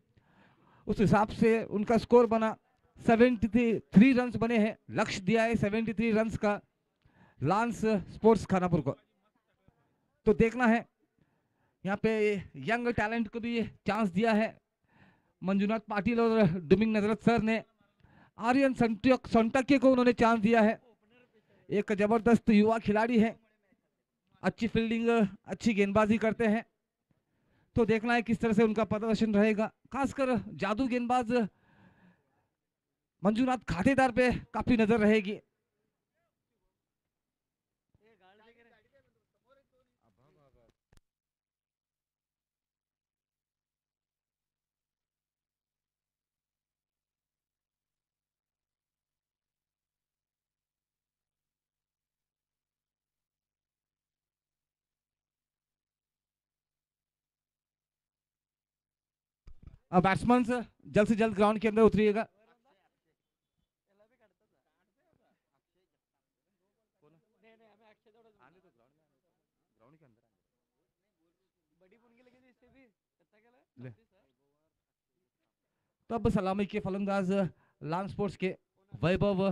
A: उस हिसाब से उनका स्कोर बना 73 रन्स बने हैं. लक्ष्य दिया है 73 रन्स का लांस स्पोर्ट्स खानापुर को. तो देखना है यहाँ पे यंग टैलेंट को भी चांस दिया है मंजूनाथ पाटिल और डुमिंग नजरत सर ने. आर्यन सोनटकी को उन्होंने चांस दिया है. एक जबरदस्त युवा खिलाड़ी है, अच्छी फील्डिंग अच्छी गेंदबाजी करते हैं. तो देखना है किस तरह से उनका प्रदर्शन रहेगा. खासकर जादू गेंदबाज मंजूनाथ खातेदार पे काफी नजर रहेगी. बैट्समैन जल्द से जल्द ग्राउंड के अंदर उतरिएगा. तब सलामी के फलंदाज लांस स्पोर्ट्स के वैभव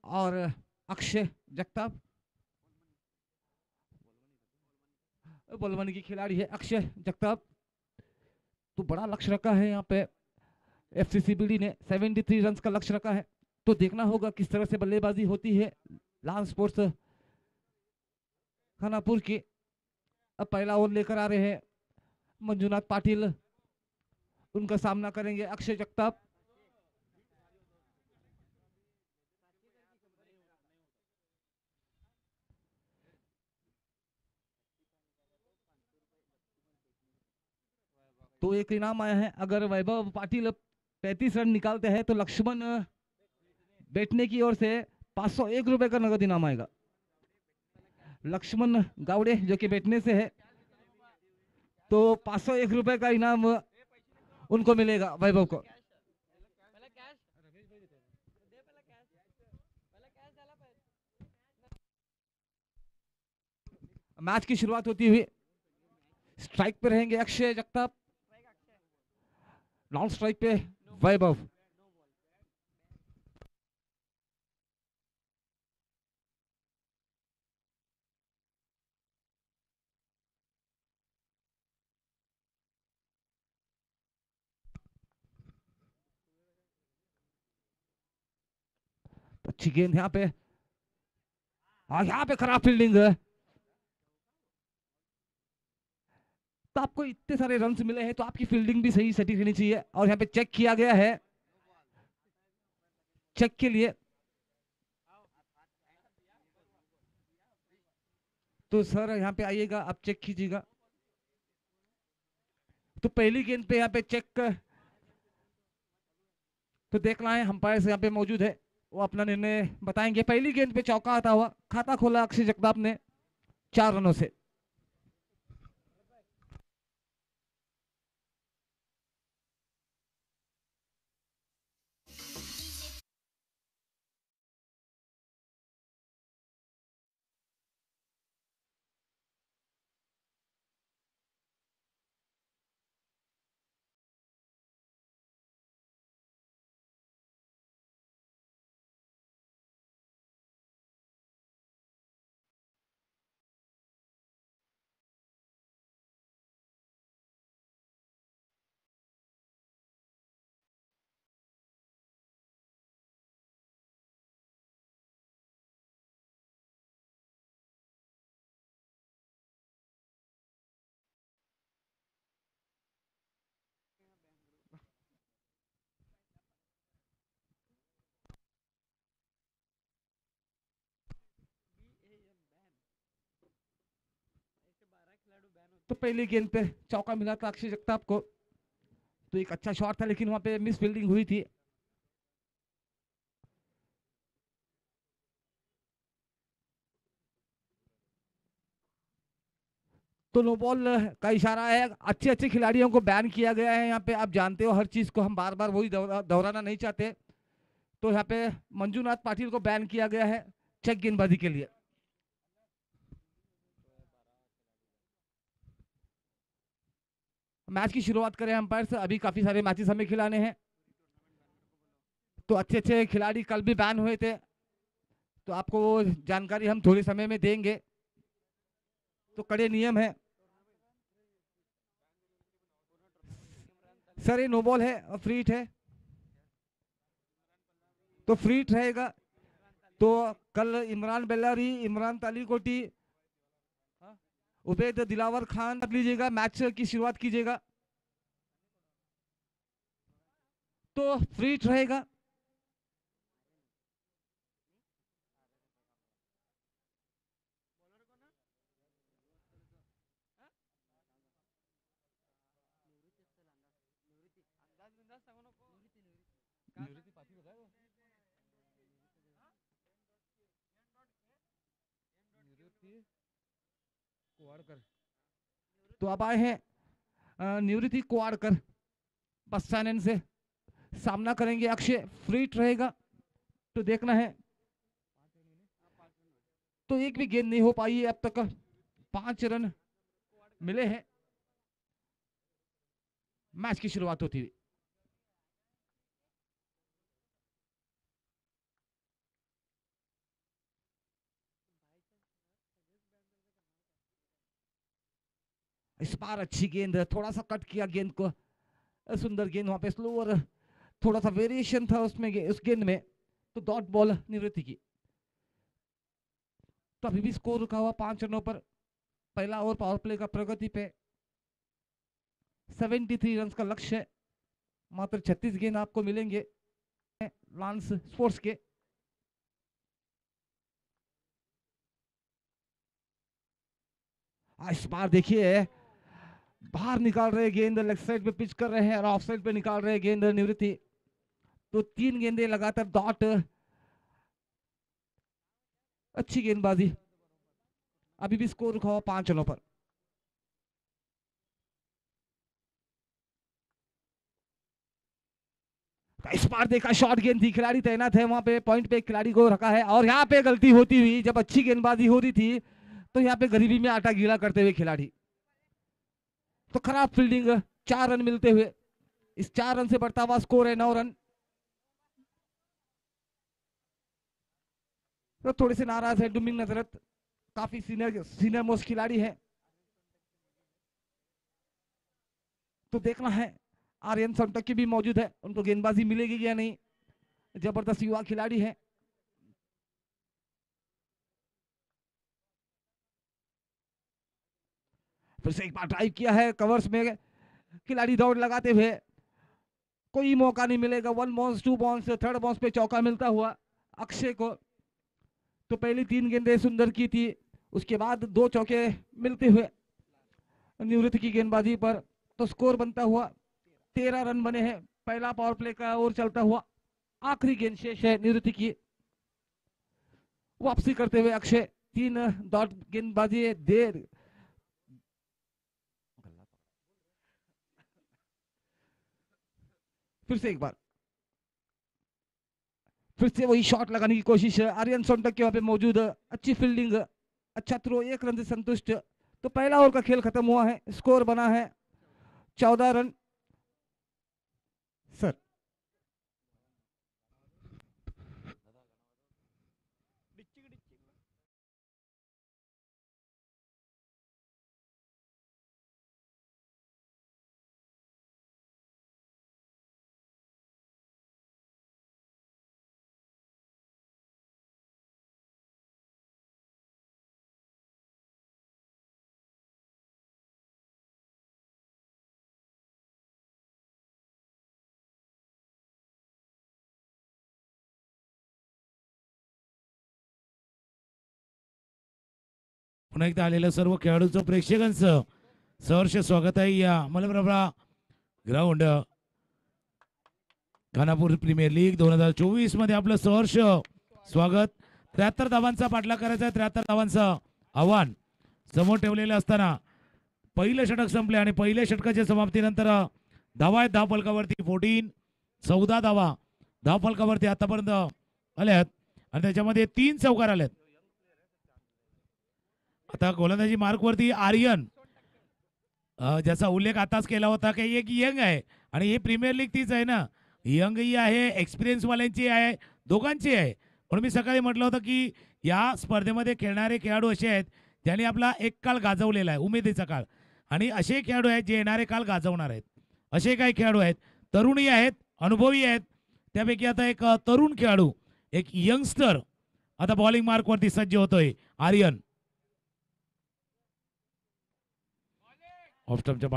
A: और अक्षय जगताप. बलवानी की खिलाड़ी है अक्षय जगताप. तो बड़ा लक्ष्य रखा है यहाँ पे FCC बीडी ने. 73 रन का लक्ष्य रखा है. तो देखना होगा किस तरह से बल्लेबाजी होती है लांस स्पोर्ट्स खानापुर की. अब पहला ओवर लेकर आ रहे हैं मंजुनाथ पाटिल, उनका सामना करेंगे अक्षय जगताप। तो एक इनाम आया है, अगर वैभव पाटिल 35 रन निकालते हैं तो लक्ष्मण बैठने की ओर से 501 रुपए का नगद इनाम आएगा। लक्ष्मण गावड़े जो कि बैठने से है, तो 501 रुपए का इनाम उनको मिलेगा, वैभव को। मैच की शुरुआत होती हुई स्ट्राइक पे रहेंगे अक्षय जगताप, नॉन स्ट्राइक पे वैभव। अच्छी गेंद यहाँ पे, और यहाँ पे खराब फील्डिंग है। तो आपको इतने सारे रन्स मिले हैं तो आपकी फील्डिंग भी सही सटीक रहनी चाहिए, और यहाँ पे चेक किया गया है। चेक के लिए तो सर यहाँ पे आइएगा, आप चेक कीजिएगा। तो पहली गेंद पे यहाँ पे चेक तो देखना है, अंपायर से यहाँ पे मौजूद है, वो अपना निर्णय बताएंगे। पहली गेंद पे चौका आता हुआ खाता खोला अक्षय जगताप ने 4 रनों से। तो पहली गेंद पे चौका मिला था अक्षय जगताप को, तो एक अच्छा शॉट था, लेकिन वहां पे मिस फील्डिंग हुई थी। तो नो बॉल का इशारा है। अच्छे अच्छे खिलाड़ियों को बैन किया गया है यहाँ पे, आप जानते हो हर चीज को हम बार बार वही दोहराना नहीं चाहते। तो यहाँ पे मंजुनाथ पाटिल को बैन किया गया है चेक गेंदबाजी के लिए। मैच की शुरुआत करें अंपायर से, अभी काफी सारे मैचेस हमें खिलाने हैं, तो अच्छे अच्छे खिलाड़ी कल भी बैन हुए थे, तो आपको वो जानकारी हम थोड़े समय में देंगे। तो कड़े नियम है सर, ये नो बॉल है और फ्री हिट है, तो फ्री हिट रहेगा। तो कल इमरान बेल्लारी, इमरान तालीकोटी, उबैद दिलावर खान लीजिएगा, मैच की शुरुआत कीजिएगा, तो फ्री हिट रहेगा। तो अब आए हैं निवृत्ति कुवाड़कर बस्सानन से, सामना करेंगे अक्षय, फ्री हिट रहेगा। तो देखना है, तो एक भी गेंद नहीं हो पाई है अब तक, 5 रन मिले हैं। मैच की शुरुआत होती हुई इस बार अच्छी गेंद, थोड़ा सा कट किया गेंद को, सुंदर गेंद, वहां पे स्लो और थोड़ा सा वेरिएशन था उसमें, उस गेंद में, तो डॉट बॉल निवृत्ति की। तो अभी भी स्कोर रुका हुआ 5 रनों पर, पहला ओवर पावर प्ले का प्रगति पे 73 रन का लक्ष्य है। मात्र 36 गेंद आपको मिलेंगे लांस स्पोर्ट्स के। इस बार देखिए बाहर निकाल रहे गेंद, लेग साइड पे पिच कर रहे हैं और ऑफ साइड पे निकाल रहे गेंद निवृत्ति। तो 3 गेंदे लगातार डॉट, अच्छी गेंदबाजी। अभी भी स्कोर रुका हुआ 5 रनों पर। इस बार देखा शॉर्ट गेंद थी, खिलाड़ी तैनात है वहां पे, पॉइंट पे खिलाड़ी को रखा है और यहाँ पे गलती होती हुई, जब अच्छी गेंदबाजी हो रही थी तो यहाँ पे गरीबी में आटा गीला करते हुए खिलाड़ी, तो खराब फील्डिंग। 4 रन मिलते हुए इस 4 रन से बढ़ता हुआ स्कोर है 9 रन। तो थोड़े से नाराज है डुमिंग नजरत, काफी सीनियर मोस्ट खिलाड़ी है। तो देखना है आर्यन सोनटक्के भी मौजूद है, उनको गेंदबाजी मिलेगी या नहीं। जबरदस्त युवा खिलाड़ी है। फिर से एक बार ड्राइव किया है, कवर्स में खिलाड़ी दौड़ लगाते हुए, कोई मौका नहीं मिलेगा। 1 बाउंस 2 बाउंस, थर्ड बाउंस पे चौका मिलता हुआ अक्षय को। तो पहली 3 गेंदें सुंदर की थी, उसके बाद 2 चौके मिलते हुए निवृत्त की गेंदबाजी पर, तो स्कोर बनता हुआ 13 रन बने हैं। पहला पावर प्ले का ओवर चलता हुआ, आखिरी गेंद शेष है निवृत्ति की। वापसी करते हुए अक्षय 3 डॉट गेंदबाजी देर। फिर से एक बार, फिर से वही शॉट लगाने की कोशिश है। आर्यन सोनटक्के वहां पे मौजूद, अच्छी फील्डिंग, अच्छा थ्रो, 1 रन से संतुष्ट। तो पहला ओवर का खेल खत्म हुआ है, स्कोर बना है 14 रन। सर
B: पुन्हा एकदा आलेल्या सर्व खेळाडूंचं प्रेक्षकांचं सहर्ष स्वागत आहे या Malaprabha ground Khanapur premier league 2024 मध्ये आपलं सहर्ष स्वागत। 73 धावांचा पाठलाग करायचा आहे, 73 धावांचं आव्हान समोर ठेवलेलं असताना पहिलं षटक संपले आणि पहिल्या षटकाच्या समाप्तीनंतर धावा आहेत धाव फलकावरती 14 धावा धाव फलकावरती आतापर्यंत आल्यात आणि त्याच्यामध्ये 3 चौकार आलेत। आता गोलंदाजी मार्क वरती आर्यन, ज्याचा उल्लेख आताच केला होता की एक यंग आहे आणि ही प्रीमियर लीग तीच आहे ना, यंगही आहे, एक्सपिरियन्स वाल्यांची आहे, दोघांची आहे। म्हणून मी सकाळी म्हटलं होतं की या स्पर्धेमध्ये खेळणारे खेळाडू असे आहेत ज्यांनी आपला एक काळ गाजवलेला आहे, उमेदीचा काळ, आणि असे खेळाडू आहेत जे येणारे काळ गाजवणार आहेत। असे काही खेळाडू आहेत, तरुणही आहेत, अनुभवी आहेत। त्यापैकी आता एक तरुण खेळाडू, एक यंगस्टर आता बॉलिंग मार्क वरती सज्ज होतोय आर्यन। ऑफ स्टंपच्या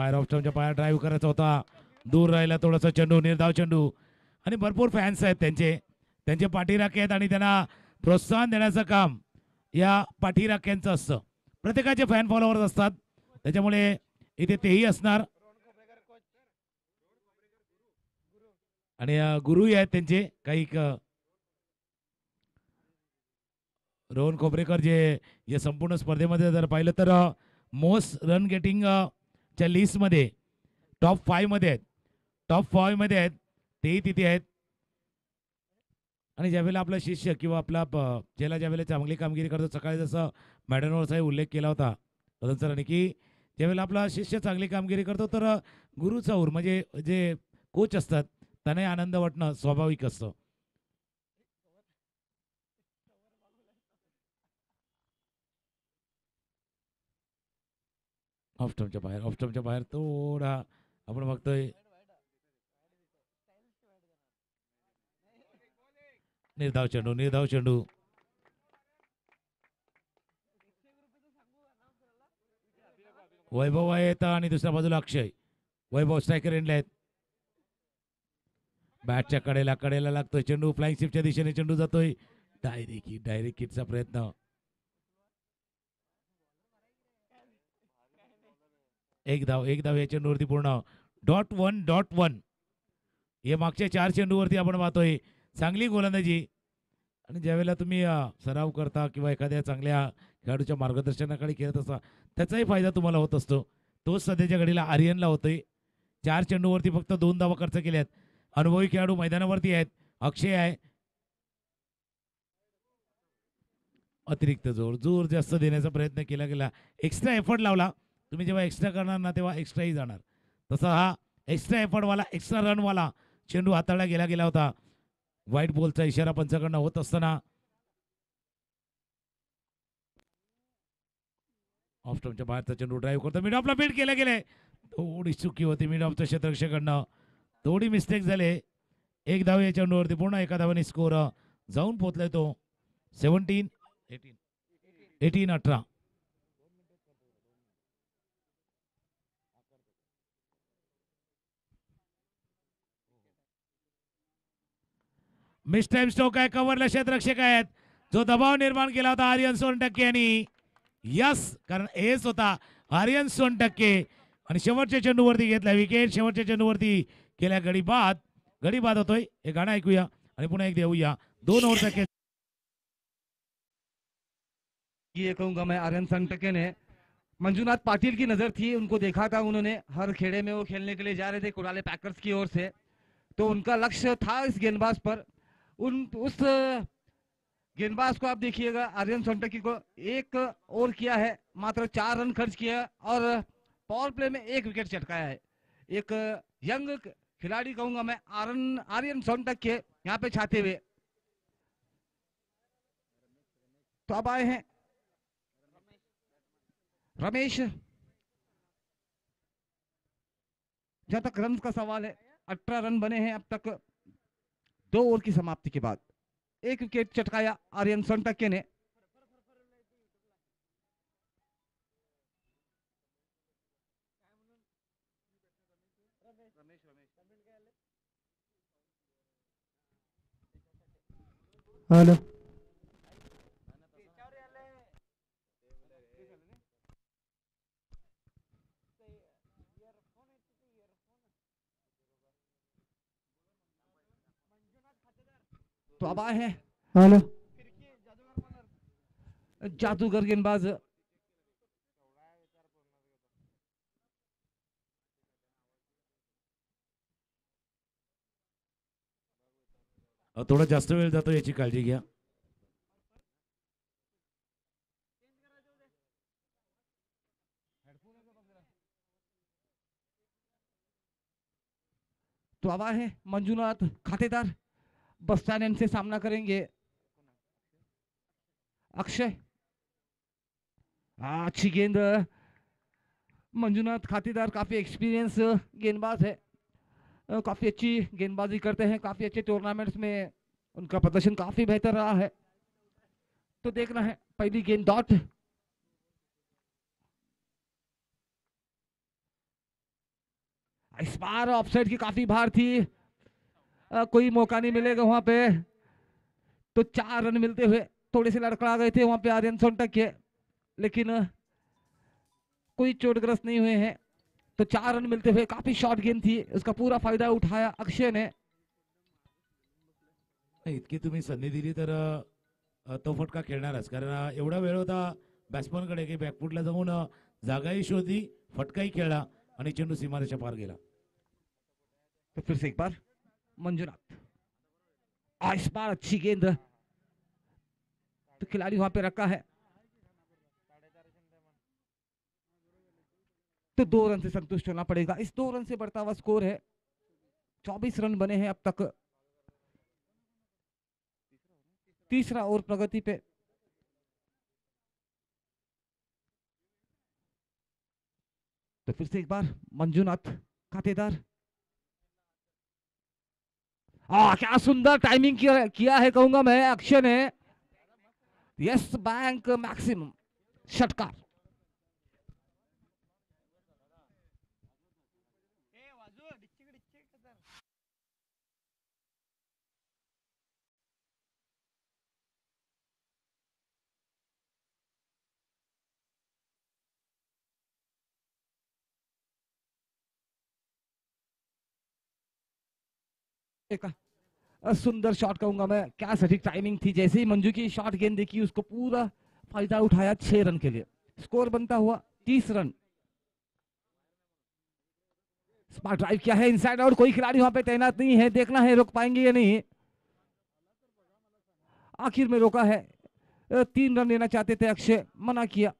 B: बाहेर ड्राईव्ह करायचा होता, दूर राहिला थोडासा चेंडू, निर्धाव चेंडू, आणि भरपूर फॅन्स आहेत त्यांचे पाठीराखे आहेत आणि त्यांना प्रोत्साहन देण्याचं काम या पाठीराख्यांचं असतं। प्रत्येकाचे फॅन फॉलोअर्स असतात, त्याच्यामुळे इथे तेही असणार आणि गुरुही आहेत त्यांचे काही। रोहन खोबरेकर जे या संपूर्ण स्पर्धेमध्ये जर पाहिलं तर मोस्ट रन गेटिंग च्या लिस्ट मध्ये टॉप 5 मध्ये आहेत, तेही तिथे आहेत। आणि ज्यावेळेला आपला शिष्य किंवा आपला ज्याला ज्यावेळेला चांगली कामगिरी करतो, सकाळी जसं मॅडमवर साहेब उल्लेख केला होता सरांनी की ज्यावेळेला आपला शिष्य चांगली कामगिरी करतो तर गुरुचा उर म्हणजे जे कोच असतात त्यांना आनंद वाटणं स्वाभाविक असतं। ऑफ स्टंपच्या बाहेर थोडा आपण बघतोय निर्धाव चेंडू वैभव आहेत आणि दुसऱ्या बाजूला अक्षय. वैभव स्ट्रायकर एंडला आहेत. बॅटच्या कडेला लागतोय चेंडू. फ्लाइंग शिफ्टच्या दिशेने चेंडू जातोय. डायरेक्ट हिटचा प्रयत्न. एक धाव या चेंडूवरती पूर्ण. .1 हे मागच्या 4 चेंडूवरती आपण पाहतोय. चांगली गोलंदाजी. आणि ज्यावेळेला तुम्ही सराव करता किंवा एखाद्या चांगल्या खेळाडूच्या मार्गदर्शनाखाली खेळत असता त्याचाही फायदा तुम्हाला होत असतो. तोच सध्याच्या घडीला आर्यनला होतोय. 4 चेंडूवरती फक्त 2 धावा खर्च केल्यात. अनुभवी खेळाडू मैदानावरती आहेत. अक्षय आहे. अतिरिक्त जोर जास्त देण्याचा प्रयत्न केला गेला. एक्स्ट्रा एफर्ट लावला. तुम्ही जेव्हा एक्स्ट्रा करणार ना तेव्हा एक्स्ट्राही जाणार. तसा हा एक्स्ट्रा एफर्टवाला एक्स्ट्रा रनवाला चेंडू हाताळला गेला होता. व्हाईट बॉलचा इशारा पंचाकडनं होत असताना ऑफ स्टंपच्या बाहेरचा चेंडू ड्राईव्ह करतो. मिड ऑफला बीट केला गेले. थोडी चुकी होती मिड ऑफच्या क्षेत्ररक्षकांना. थोडी मिस्टेक झाले. 1 धाव या चेंडूवरती पूर्ण एका धावाने स्कोर जाऊन पोहोचलाय तो 18. मिस टाइम स्ट्रोक आहे. कव्हरला क्षेत्ररक्षक आहेत. जो दबाव निर्माण केला होता आर्यन सोनटक्के यांनी. यस, कारण एस होता आर्यन सोनटक्के. आणि शेवटच्या चेंडूवरती घेतला विकेट. शेवटच्या चेंडूवरती केल्या गडी बाद होतोय. हे गाणं ऐकूया आणि पुन्हा एक देऊया. 2 ओव्हरचा खेळ.
A: ये कहूंगा मैं आर्यन सोनटक्के ने मंजुनाथ पाटिल की नजर थी. उनको देखा था उन्होंने हर खेड़े में वो खेलने के लिए जा रहे थे कुड़ाले पैकर्स की ओर से. तो उनका लक्ष्य था इस गेंदबाज पर. उस गेंदबाज को आप देखिएगा आर्यन सोनटक्के को 1 ओवर किया है. मात्र 4 रन खर्च किया और पावर प्ले में 1 विकेट चटकाया है. एक यंग खिलाड़ी कहूंगा मैं आर्यन सोनटक्के यहाँ पे छाते हुए. तो अब आए हैं रमेश. जहां तक रन का सवाल है 18 रन बने हैं अब तक 2 ओवर की समाप्ति के बाद. 1 विकेट चटकाया आर्यन सोनटक्के ने.
D: हेलो
A: तो अब आए हैं
D: हेलो
A: जादूगर गेंदबाज.
B: थोडा जास्त वेळ जातो याची काळजी घ्या.
A: तो अब आए हैं मंजुनाथ खातेदार. बस्टान से सामना करेंगे अक्षय. अच्छी गेंद. मंजुनाथ खातेदार काफी एक्सपीरियंस गेंदबाज है. काफी अच्छी गेंदबाजी करते हैं. काफी अच्छे टूर्नामेंट्स में उनका प्रदर्शन काफी बेहतर रहा है. तो देखना है पहली गेंद डॉट. इस बार ऑफसाइड की काफी बार थी. कोई मौका नहीं मिलेगा वहां पे. तो 4 रन मिलते हुए थोड़े से लड़खड़ा गए थे वहां पे आर्यन सोनटक्के. लेकिन कोई चोटग्रस्त नहीं हुए हैं. तो 4 रन मिलते हुए काफी शॉर्ट गेंद थी. उसका पूरा फायदा उठाया अक्षय ने.
B: इतकी तुम्ही संधी दिली तर तो फटका खेळणारच. कारण एवढा वेळ होता बॅट्समन कडे की बॅकफुटला जाऊन जागाही शोधली, फटकाही खेळला आणि चेंडू सीमारेषा पार गेला.
A: तो फिर से एक बार मंजुनाथ. इस बार अच्छी गेंद. तो खिलाड़ी वहां पे रखा है. तो 2 रन से संतुष्ट होना पड़ेगा. इस 2 रन से बढ़ता हुआ स्कोर है. 24 रन बने हैं अब तक. तीसरा ओवर प्रगति पे. तो फिर से एक बार मंजुनाथ खातेदार. क्या सुंदर टाइमिंग किया है कहूंगा मैं अक्षय ने. यस बैंक मैक्सिमम षटकार. एक सुंदर शॉट कहूंगा मैं, क्या सटीक टाइमिंग थी। जैसे ही मंजू की शॉट गेंद देखी उसको पूरा फायदा उठाया 6 रन के लिए। स्कोर बनता हुआ 30 रन। स्मार्ट ड्राइव किया है इनसाइड आउट, कोई खिलाड़ी वहां पे तैनात नहीं है, देखना है रोक पाएंगे या नहीं। आखिर में रोका है। 3 रन लेना चाहते थे अक्षय, मना किया।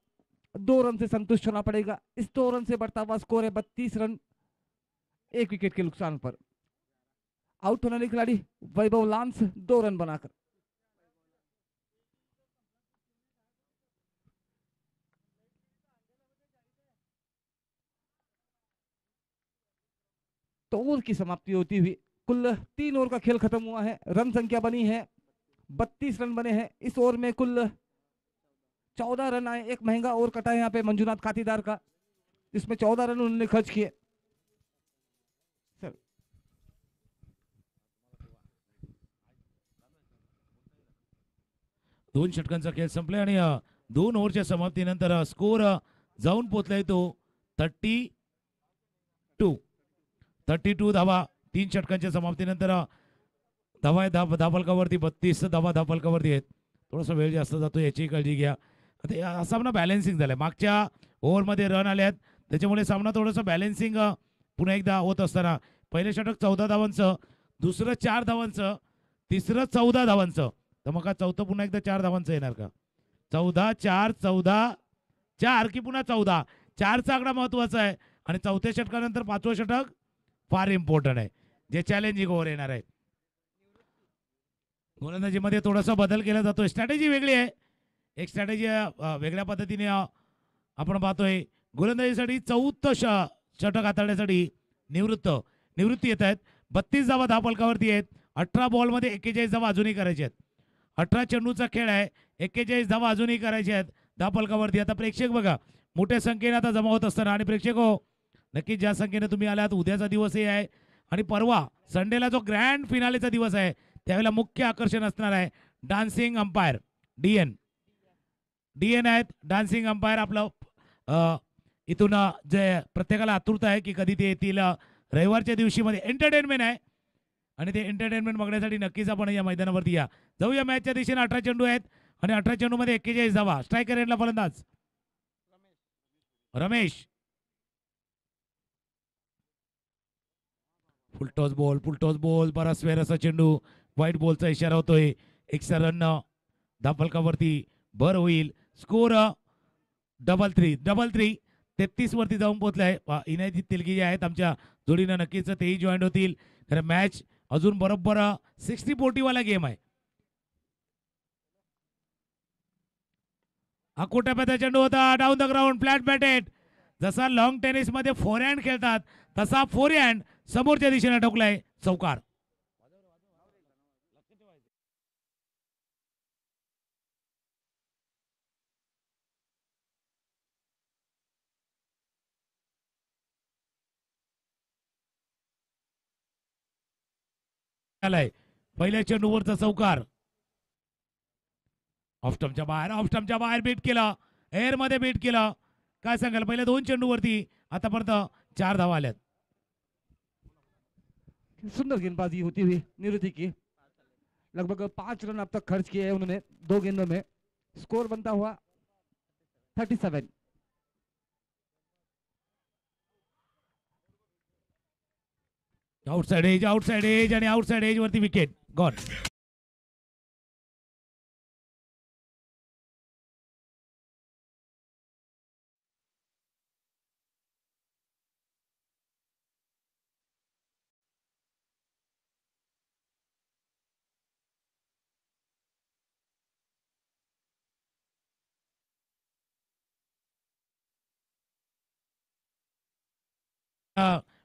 A: 2 रन से संतुष्ट होना पड़ेगा। इस 2 रन से बढ़ता हुआ स्कोर है 32 रन, 1 विकेट के नुकसान पर। आउट होने वाले खिलाड़ी वैभव लांस 2 रन बनाकर। तो ओवर की समाप्ति होती हुई कुल 3 ओवर का खेल खत्म हुआ है। रन संख्या बनी है 32 रन बने हैं। इस ओवर में कुल 14 रन आए। एक महंगा ओवर कटा है यहाँ पे मंजूनाथ खातीदार का, जिसमें 14 रन उन्होंने खर्च किए। सर
B: 2 षटकांचा खेळ संपलाय आणि 2 ओव्हरच्या समाप्तीनंतर स्कोर जाऊन पोहोचलाय तो 32 धावा। 3 षटकांच्या समाप्तीनंतर धावा आहे धापलकावरती 32 धावा धापलकावरती आहेत। थोडासा वेळ जास्त जातो याची काळजी घ्या। आता हा सामना बॅलन्सिंग झालाय, मागच्या ओव्हरमध्ये रन आले आहेत त्याच्यामुळे सामना थोडासा बॅलन्सिंग पुन्हा एकदा होत असताना पहिले षटक 14 धावांचं, दुसरं 4 धावांचं, तिसरं 14 धावांचं, तर मग का चौथं पुन्हा एकदा 4 धावांचं येणार का? 14 की पुन्हा 14? 4चा आकडा महत्वाचा आहे आणि चौथ्या षटकानंतर 5वं षटक फार इम्पॉर्टंट आहे, जे चॅलेंजिंग ओव्हर येणार आहे। गोलंदाजीमध्ये थोडासा बदल केला जातोय, स्ट्रॅटेजी वेगळी आहे। एक स्ट्रॅटेजी वेगळ्या पद्धतीने आपण पाहतोय। गोलंदाजीसाठी 4थं षटक हाताळण्यासाठी निवृत्ती येत आहेत। 32 धावा धापलकावरती आहेत। 18 बॉलमध्ये 41 धावा अजूनही करायचे आहेत। 18 चेंडूचा खेळ आहे, 41 धावा अजूनही करायचे आहेत धापलकावरती। आता प्रेक्षक बघा मोठ्या संख्येने आता जमा होत असताना, आणि प्रेक्षक हो नक्कीच ज्या संख्येने तुम्ही आलात, उद्याचा दिवसही आहे आणि परवा संडेला जो ग्रँड फिनालेचा दिवस आहे त्यावेळेला मुख्य आकर्षण असणार आहे डान्सिंग अंपायर डीएन आहेत डान्सिंग अंपायर। आपलं इथून जे प्रत्येकाला आतुरता आहे की कधी ते येतील। रविवारच्या दिवशी मध्ये एंटरटेनमेंट आहे आणि ते एंटरटेनमेंट बघण्यासाठी नक्कीच आपण या मैदानावरती या। जाऊया मॅचच्या दिशेने। 18 चेंडू आहेत आणि 18 चेंडूमध्ये 41 धावा। स्ट्रायकर एंडला फलंदाज रमेश। फुलटॉस बॉल बराच वेळ असा चेंडू, व्हाईट बॉलचा इशारा होतोय। 1 रन धापलकावरती भर होईल। स्कोर 3-3 33 वरती जाऊन पोहोचलाय। इनायत तिलगी जे आहेत आमच्या जोडीनं नक्कीच तेही जॉईन होतील, कारण मॅच अजून बरोबर 60-40 वाला गेम आहे। अकोटाप्याचा चेंडू होता, down the ground, flat batted. जसा लॉंग टेनिस मध्ये फोरहँड खेळतात तसा फोरहँड समोरच्या दिशेने ठोकलाय, चौकार। पहिल्या चेंडूवरचा चौकार। ऑफ स्टंपच्या बाहेर बीट केलं, एअर मध्ये बीट केलं। काय सांगाल पहिल्या 2 चेंडूवरती आतापर्यंत 4 धावा आल्यात।
A: सुंदर गेंदबाजी होती हुई निवृत्ति की। लगभग 5 रन अब तक खर्च किए हैं उन्होंने 2 गेंदों में। स्कोर बनता हुआ 37।
B: आउटसाइड एज आणि आउटसाइड एज वरती विकेट गॉन।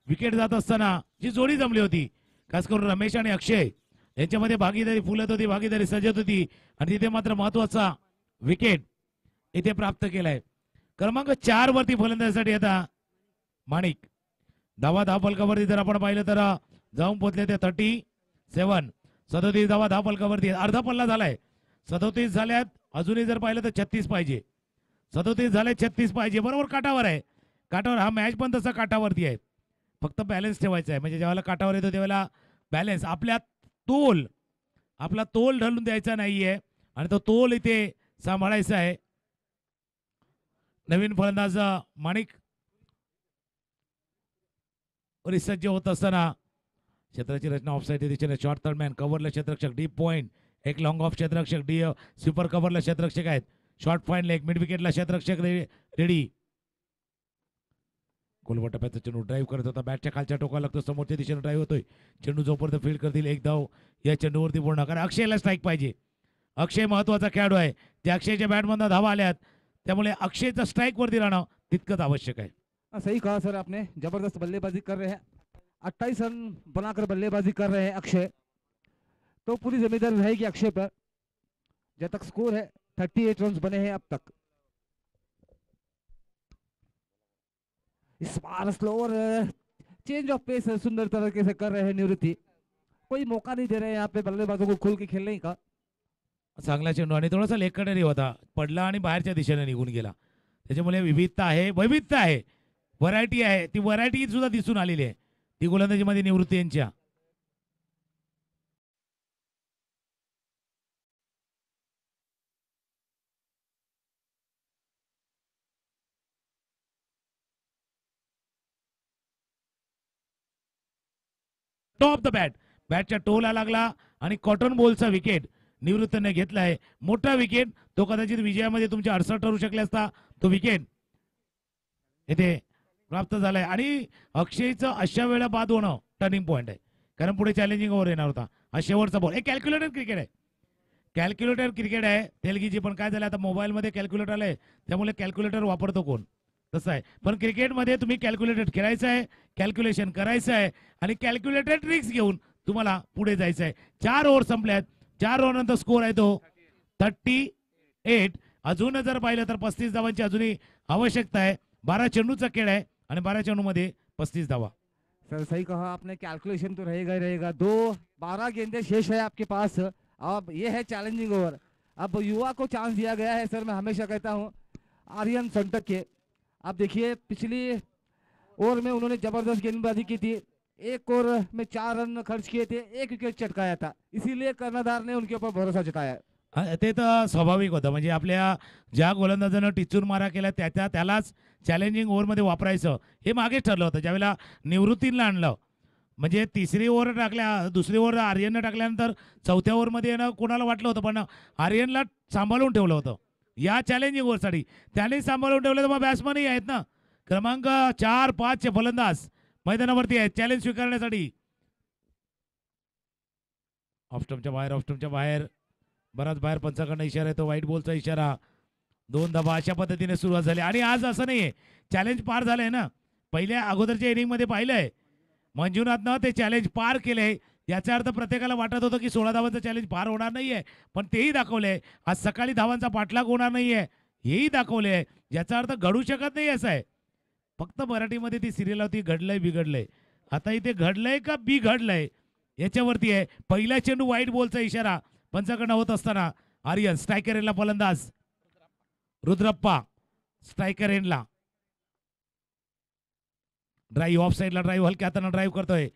B: विकेट जात असताना जी जोडी जमली होती, खास करून रमेश आणि अक्षय यांच्यामध्ये भागीदारी फुलत होती, भागीदारी सजत होती आणि तिथे मात्र महत्वाचा विकेट इथे प्राप्त केलाय। क्रमांक 4 वरती फलंदाजीसाठी आता माणिक। धावा धापलकावरती जर आपण पाहिलं तर जाऊन पोहोचले ते 37। 37 धावा धापलकावरती, अर्धा पल्ला झालाय। 37 झाल्यात, अजूनही जर पाहिलं तर 36 पाहिजे। 37 झाले, 36 पाहिजे, बरोबर काठावर आहे। काठावर हा मॅच पण तसा काठावरती आहे, फक्त बॅलन्स ठेवायचा आहे। म्हणजे ज्यावेळेला काठावर येतो त्यावेळेला बॅलन्स आपला तोल ढळून द्यायचा नाहीये आणि तो तोल इथे सांभाळायचा आहे. नवीन फलंदाज माणिक सज्ज होत असताना क्षेत्राची रचना ऑफसाईड दिशेने शॉर्ट थर्ड मॅन कव्हरला क्षेत्ररक्षक डीप पॉइंट एक लॉंग ऑफ क्षेत्ररक्षक डी स्वीपर कव्हरला क्षेत्ररक्षक आहेत. शॉर्ट पॉइंटला एक मिड विकेटला क्षेत्ररक्षक रेडी. गोलवर टप्प्याचा चेंडू ड्राईव्ह करत होता. बॅटच्या खालच्या टोकाला लागतो. समोरच्या दिशेने ड्राईव्ह होतोय. चेंडू जोपर्यंत फील्ड करतील एक धाव या चेंडूवरती पूर्ण. कारण अक्षयला स्ट्राईक पाहिजे. अक्षय महत्वाचा खेळाडू आहे. त्या अक्षयच्या बॅटमधून धावा आल्यात त्यामुळे अक्षयचं स्ट्राईक वरती राहणं तितकंच आवश्यक आहे.
A: सही कहा सर आपने, जबरदस्त बल्लेबाजी कर रहे हैं, 28 रन बनाकर बल्लेबाजी कर रहे हैं अक्षय, तो पूरी जिम्मेदारी रहेगी अक्षय पर. जब तक स्कोर है 38 रन बने हैं अब तक. इस बार स्लोअर चेंज ऑफ पेस सुंदर तरीके से कर रहे हैं निवृत्ति. कोई मौका नहीं दे रहे हैं यहाँ पे बल्लेबाजों को खुल के खेलने का.
B: चांगला चेंडू आणि थोडासा लेगकटरी होता. पडला आणि बाहेरच्या दिशेने निघून गेला. त्याच्यामुळे विविधता आहे, वैविधता आहे, व्हरायटी आहे. ती व्हरायटी सुद्धा दिसून आलेली आहे ती गोलंदाजीमध्ये निवृत्ती यांच्या. टॉप द बॅटच्या टोला लागला आणि कॉटन बॉलचा विकेट निवृत्तीने घेतलाय. मोठा विकेट, तो कदाचित विजयामध्ये तुमच्या अडसर ठरू शकले असता. तो विकेट इथे प्राप्त झालाय आणि अक्षयचं अशा वेळेला बाद होणं टर्निंग पॉइंट आहे. कारण पुढे चॅलेंजिंग ओव्हर येणार होता. हा शेवटचा बॉल. हे कॅल्क्युलेटर क्रिकेट आहे. कॅल्क्युलेटर क्रिकेट आहे तेलगीची. पण काय झालं आता मोबाईलमध्ये कॅल्क्युलेटर आलंय त्यामुळे कॅल्क्युलेटर वापरतो कोण, तसं आहे. पण क्रिकेटमध्ये तुम्ही कॅल्क्युलेटर खेळायचं आहे, कॅल्क्युलेशन करायचं आहे आणि कॅल्क्युलेटेड ट्रिक्स घेऊन तुम्हाला पुढे जायचं आहे. 4 ओव्हर संपल्यात. 4 ओव्हर नंतर स्कोर आहे तो 38. अजून जर पाहिलं तर 35 धावांची अजूनही आवश्यकता आहे. 12 चेंडूचा खेळ आहे आणि 12 चेंडूमध्ये 35 धावा.
A: सर सही कहा आपने, कैलकुलेशन तो रहेगा ही रहेगा. 12 गेंदें शेष है आपके पास. अब ये है चैलेंजिंग ओवर. अब युवा को चांस दिया गया है सर. मैं हमेशा कहता हूँ आर्यन सोनटक के. आप देखिए पिछली ओवर में उन्होंने जबरदस्त गेंदबाजी की थी. एक ओवर में 4 रन खर्च किए थे, 1 विकेट चटकाया था. इसीलिए कर्णधार ने उनके ऊपर भरोसा जताया.
B: ते तर स्वाभाविक होतं. म्हणजे आपल्या ज्या गोलंदाजानं टिचून मारा केला त्यालाच चॅलेंजिंग ओव्हरमध्ये वापरायचं हे मागे ठरलं होतं. ज्यावेळेला निवृत्तीला आणलं म्हणजे तिसरी ओव्हर टाकल्या, दुसरी ओव्हर आर्यननं टाकल्यानंतर चौथ्या ओव्हरमध्ये येणं कोणाला वाटलं होतं, पण आर्यनला सांभाळून ठेवलं होतं या चॅलेंजिंग ओव्हरसाठी. त्याने सांभाळून ठेवलं तर मग बॅट्समनही आहेत ना. क्रमांक 4-5 चे फलंदाज मैदानावरती आहेत चॅलेंज स्वीकारण्यासाठी. ऑफस्टमच्या बाहेर बराच बाहेर पंचाकडनं इशारा येतो. व्हाईट बॉलचा इशारा. 2 धावा अशा पद्धतीने सुरुवात झाली आणि आज असं नाहीये चॅलेंज पार झालंय ना. पहिल्या अगोदरच्या इनिंगमध्ये पाहिलंय मंजुनाथनं ते चॅलेंज पार केलंय. याचा अर्थ प्रत्येकाला वाटत होतं की 16 धावांचं चॅलेंज पार होणार नाहीये, पण तेही दाखवलंय. आज सकाळी धावांचा पाठलाग होणार नाहीये हेही दाखवलंय. याचा अर्थ घडू शकत नाही असं आहे. फक्त मराठीमध्ये ती सिरियल होती घडलंय बिघडलंय. आता इथे घडलंय का बिघडलंय याच्यावरती आहे. पहिला चेंडू व्हाईट बॉलचा इशारा पंचाकडनं होत असताना आर्यन स्ट्रायकर एंडला फलंदाज रुद्रप्पा स्ट्रायकर एंडला. ड्राईव्ह ऑफ साईडला ड्राईव्ह हलक्या हाताने ड्राईव्ह करतोय.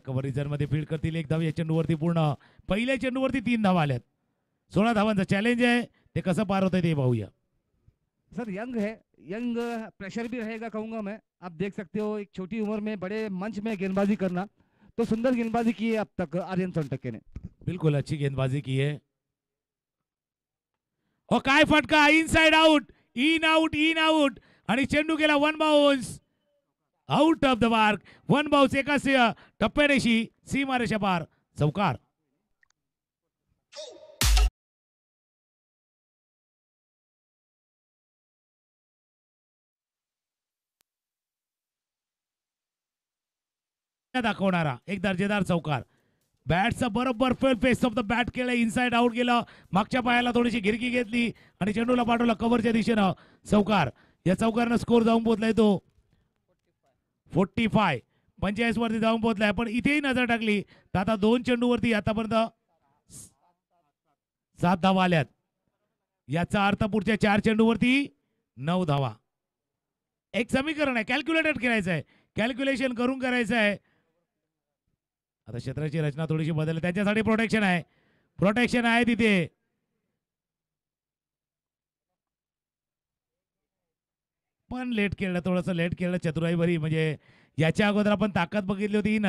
B: कव्हर रिझर्व मध्ये फील्ड करतील. 1 धाव या चेंडूवरती पूर्ण. पहिल्या चेंडूवरती 3 धावा आल्यात. 16 धावांचा चॅलेंज आहे. ते कसं पार होतंय ते पाहूया.
A: सर यंग है, यंग प्रेशर भी रहेगा कहूंगा मैं. आप देख सकते हो एक छोटी उम्र में बड़े मंच में गेंदबाजी करना. तो सुंदर गेंदबाजी की है अब तक आर्यन सोनटके ने.
B: बिल्कुल अच्छी गेंदबाजी की है. और काय फटका. Inside out, in out, in out आणि चेंडू गेला 1 bounce out of the mark. 1 bounce एकाच टप्प्यानेशी सीमारेषा पार. चौकार. दाखवणारा एक दर्जेदार चौकार. बॅटचा बरोबर फेस ऑफ द बॅट केलं. इनसाइड आउट गेलं. मागच्या पायाला थोडीशी गिरकी घेतली आणि चेंडूला पाठवला कव्हरच्या दिशेनं. चौकार. या चौकारनं स्कोर जाऊन पोहोचलाय तो 45. 45 वरती जाऊन पोहोचलाय. पण इथेही नजर टाकली तर आता 2 चेंडूवरती आतापर्यंत 7 धावा आल्यात. याचा अर्थ पुढच्या 4 चेंडूवरती 9 धावा. एक समीकरण आहे, कॅल्क्युलेटेड करायचं आहे, कॅल्क्युलेशन करून करायचं आहे. आता क्षेत्राची रचना थोडीशी बदलली, त्याच्यासाठी प्रोटेक्शन आहे तिथे. पण लेट खेळलं चतुराई बरी. म्हणजे याच्या अगोदर आपण ताकद बघितली होती, ही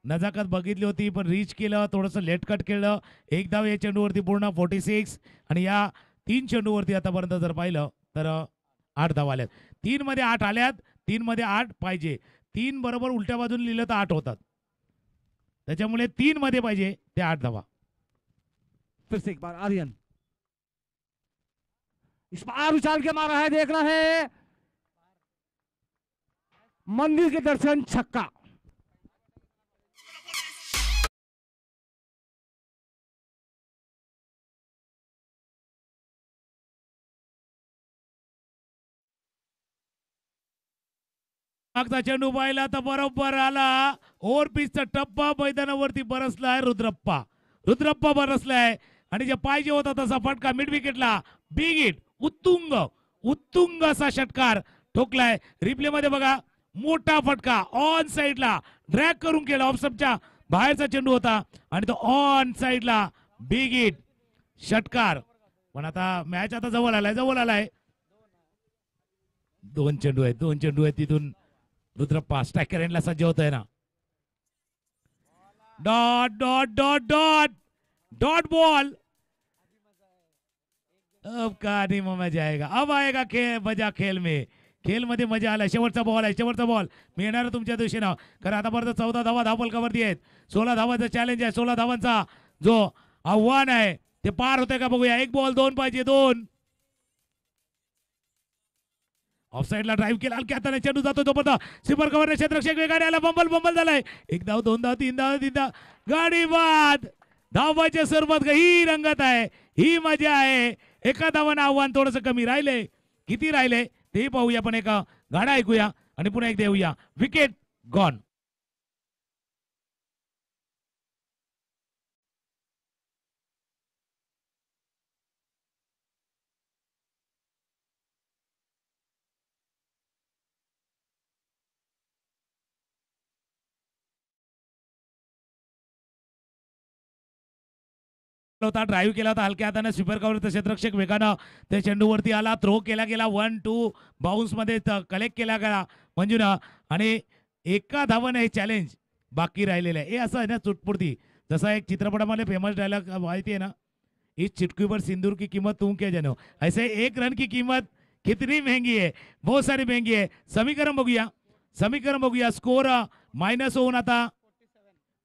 B: नजाकत बघितली होती, पण रीच केलं, थोडंसं लेट कट केलं. एक धाव या चेंडूवरती पूर्ण 46, आणि या 3 चेंडूवरती आतापर्यंत जर पाहिलं तर 8 धावा आल्यात. 3 मध्ये 8 आल्यात, 3 मध्ये 8 पाहिजे. 3 बरोबर उलट्या बाजून लिहिलं तर 8 होतात, त्याच्यामुळे 3 मध्ये पाहिजे ते 8 धावा.
A: फिर से एक बार आर्यन, इस बार उछाल के मारा है, देखना है मंदिर के दर्शन, छक्का.
B: मागचा चेंडू पाहिला तर बरोबर आला. ओव्हर पिचचा टप्पा मैदानावरती बरसलाय. रुद्रप्पा बरसलाय, आणि जे पाहिजे होता तसा फटका मिड विकेटला. बिग हिट, उत्तुंग असा षटकार ठोकलाय. रिप्ले मध्ये बघा, मोठा फटका ऑन साइडला ड्रॅग करून केला. ऑफस्टंपच्या बाहेरचा चेंडू होता आणि तो ऑन साइडला बिग हिट षटकार. पण आता मॅच आता जवळ आलाय. 2 चेंडू आहेत तिथून रुद्रप्पा स्ट्रायकर एंडला सज्ज होतोय ना. Dot ball. अब कहानी में मजा आएगा. अब आएगा मजा खेल मध्ये मजा आला. शेवटचा बॉल मी येणार तुमच्या दिवशीनं. कारण आतापर्यंत 14 धावा धावफलकावरती आहेत. 16 धावांचा चॅलेंज आहे. 16 धावांचा जो आव्हान आहे ते पार होते का बघूया. 1 बॉल 2 पाहिजे, 2. ऑफसाईडला ड्राईव्ह केला, हलक्या हाताने चेंडू जातो तोपर्यंत स्वीपर कव्हर क्षेत्ररक्षक वेगाने आला. बंबल झालाय. 1 धाव, 2 धाव, 3 धाव, गाडी बाद. धावाच्या सर्वात ही रंगत आहे, ही मजा आहे. एका धावानं आव्हान थोडंसं कमी राहिले. किती राहिले ते पाहूया, पण एका गाणं ऐकूया आणि पुन्हा एकदा येऊया. Wicket gone. होता, ड्राईव्ह केला होता हलक्या हाताने. स्वीपर कव्हर क्षेत्ररक्षक वेगानं त्या चेंडूवरती आला. थ्रो केला गेला. 1-2 बाउन्स मध्ये कलेक्ट केला गेला मंजुना, आणि एका धावाने हे चॅलेंज बाकी राहिलेलं आहे. हे असं आहे ना चुटपुरती. जसा एक चित्रपटामध्ये फेमस डायलॉग माहिती आहे ना, इस चुटकी पर सिंदूर की कीमत तुम क्या जानो. ऐसे 1 रन की कीमत कितनी महंगी है, बहुत सारी महंगी है. समीकरण बघूया. स्कोर मायनस होऊन आता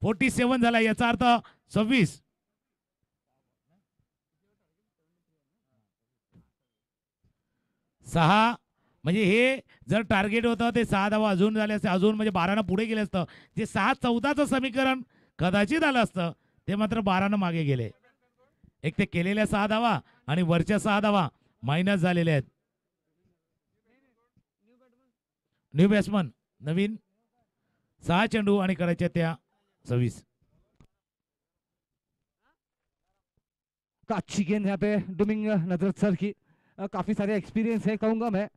B: 47 झाला. याचा अर्थ 26. 6 म्हणजे हे जर टार्गेट होतं ते 6 धावा अजून झाले असते, अजून म्हणजे 12 पुढे गेले असतं. जे 6-14चं समीकरण कदाचित आलं असतं ते मात्र 12 मागे गेले. एक ते केलेल्या 6 धावा आणि वरच्या 6 धावा मायनस झालेल्या आहेत. न्यू बॅट्समन, नवीन 6 चेंडू आणि करायच्या त्या 26.
A: अच्छी गेंद यहाँ पे डूमिंग नजरत सर की. काफी सारे एक्सपीरियंस है कहूंगा मैं.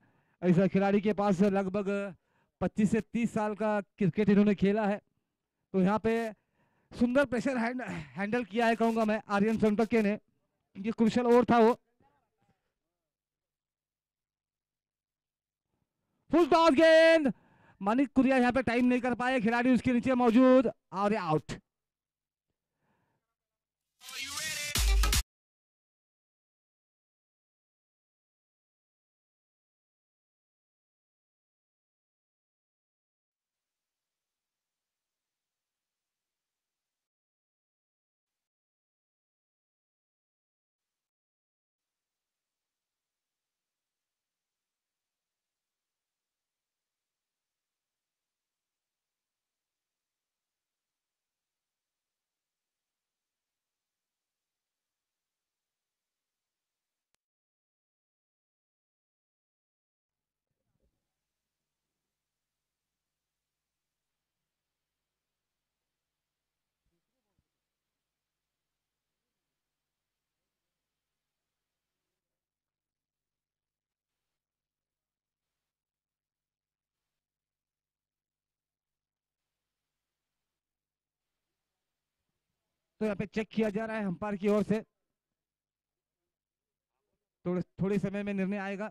A: इस खिलाड़ी के पास लगभग 25 से 30 साल का क्रिकेट इन्होंने खेला है. तो यहाँ पे सुंदर प्रेशर हैंडल किया है कहूंगा मैं आर्यन सोनटके ने. ये क्रुशियल ओवर था वो. फुल टॉस गेंद, मानिक कुरिया यहाँ पे टाइम नहीं कर पाए. खिलाड़ी उसके नीचे मौजूद और आउट. तो यहाँ पे चेक किया जा रहा है अंपायर की ओर से, थोड़े समय में निर्णय आएगा।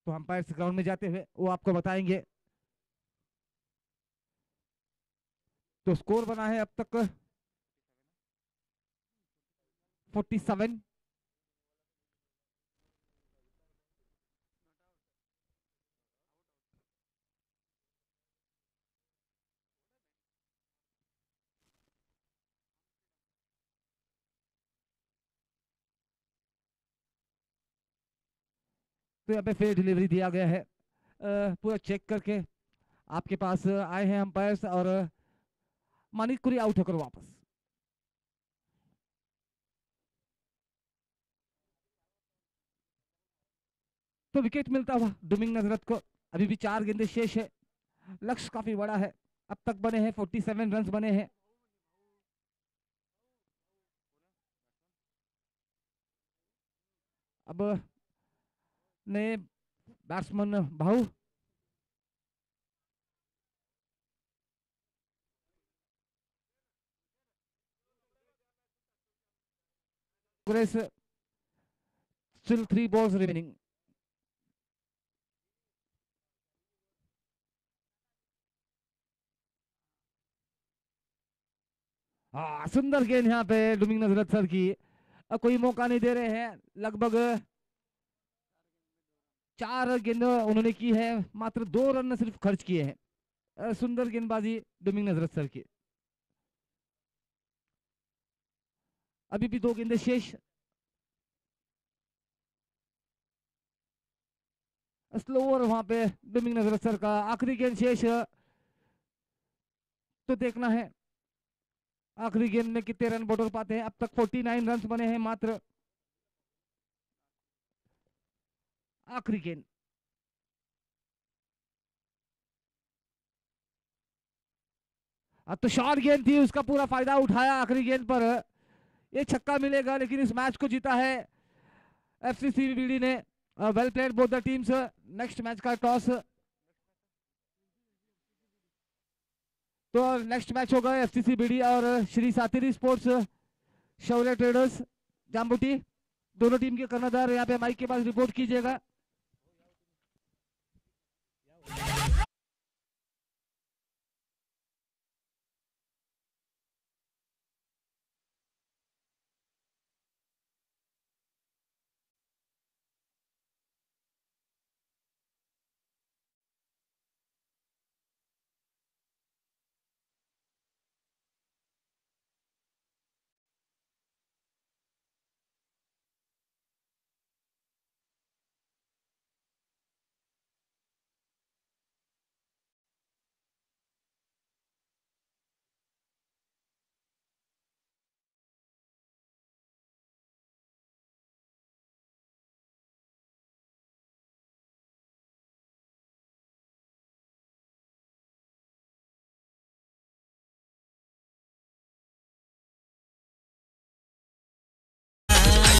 A: तो अंपायर ग्राउंड में जाते हुए वो आपको बताएंगे। तो स्कोर बना है अब तक 47। तो यहाँ पे फेयर डिलीवरी दिया गया है। पूरा चेक करके आपके पास आए हैं अंपायर्स और मानिक कुरी आउट होकर वापस। तो विकेट मिलता हुआ डुमिंग नजरत को। अभी भी 4 गेंदें शेष है, लक्ष्य काफी बड़ा है। अब तक बने हैं 47 रन बने हैं। अब नए बैट्समैन भाऊ still 3 balls remaining। सुंदर गेंद यहाँ पे डुमिंग नजरत सर की। कोई मौका नहीं दे रहे हैं। लगभग 4 गेंद उन्होंने की है, मात्र 2 रन सिर्फ खर्च किए हैं। सुंदर गेंदबाजी डुमिंग नजरत सर की। अभी भी 2 गेंदें शेष। स्लोअर वहां पे डुमिंग नजरत सर का आखिरी गेंद शेष। तो देखना है आखिरी गेंद में कितने रन बटोर पाते हैं। अब तक 49 रन बने हैं मात्र। आखिरी गेंद अब तो शॉर्ट गेंद थी, उसका पूरा फायदा उठाया आखिरी गेंद पर। ये छक्का मिलेगा, लेकिन इस मैच को जीता है एफसीसी बीडी ने। Well played both the teams. Next match का टॉस, तो नेक्स्ट मैच होगा एफसीसी बीडी और श्री सातिरी स्पोर्ट्स शौर्य ट्रेडर्स जाम्बुटी। दोनों टीम के कर्णधार यहाँ पे माइक के पास रिपोर्ट कीजिएगा।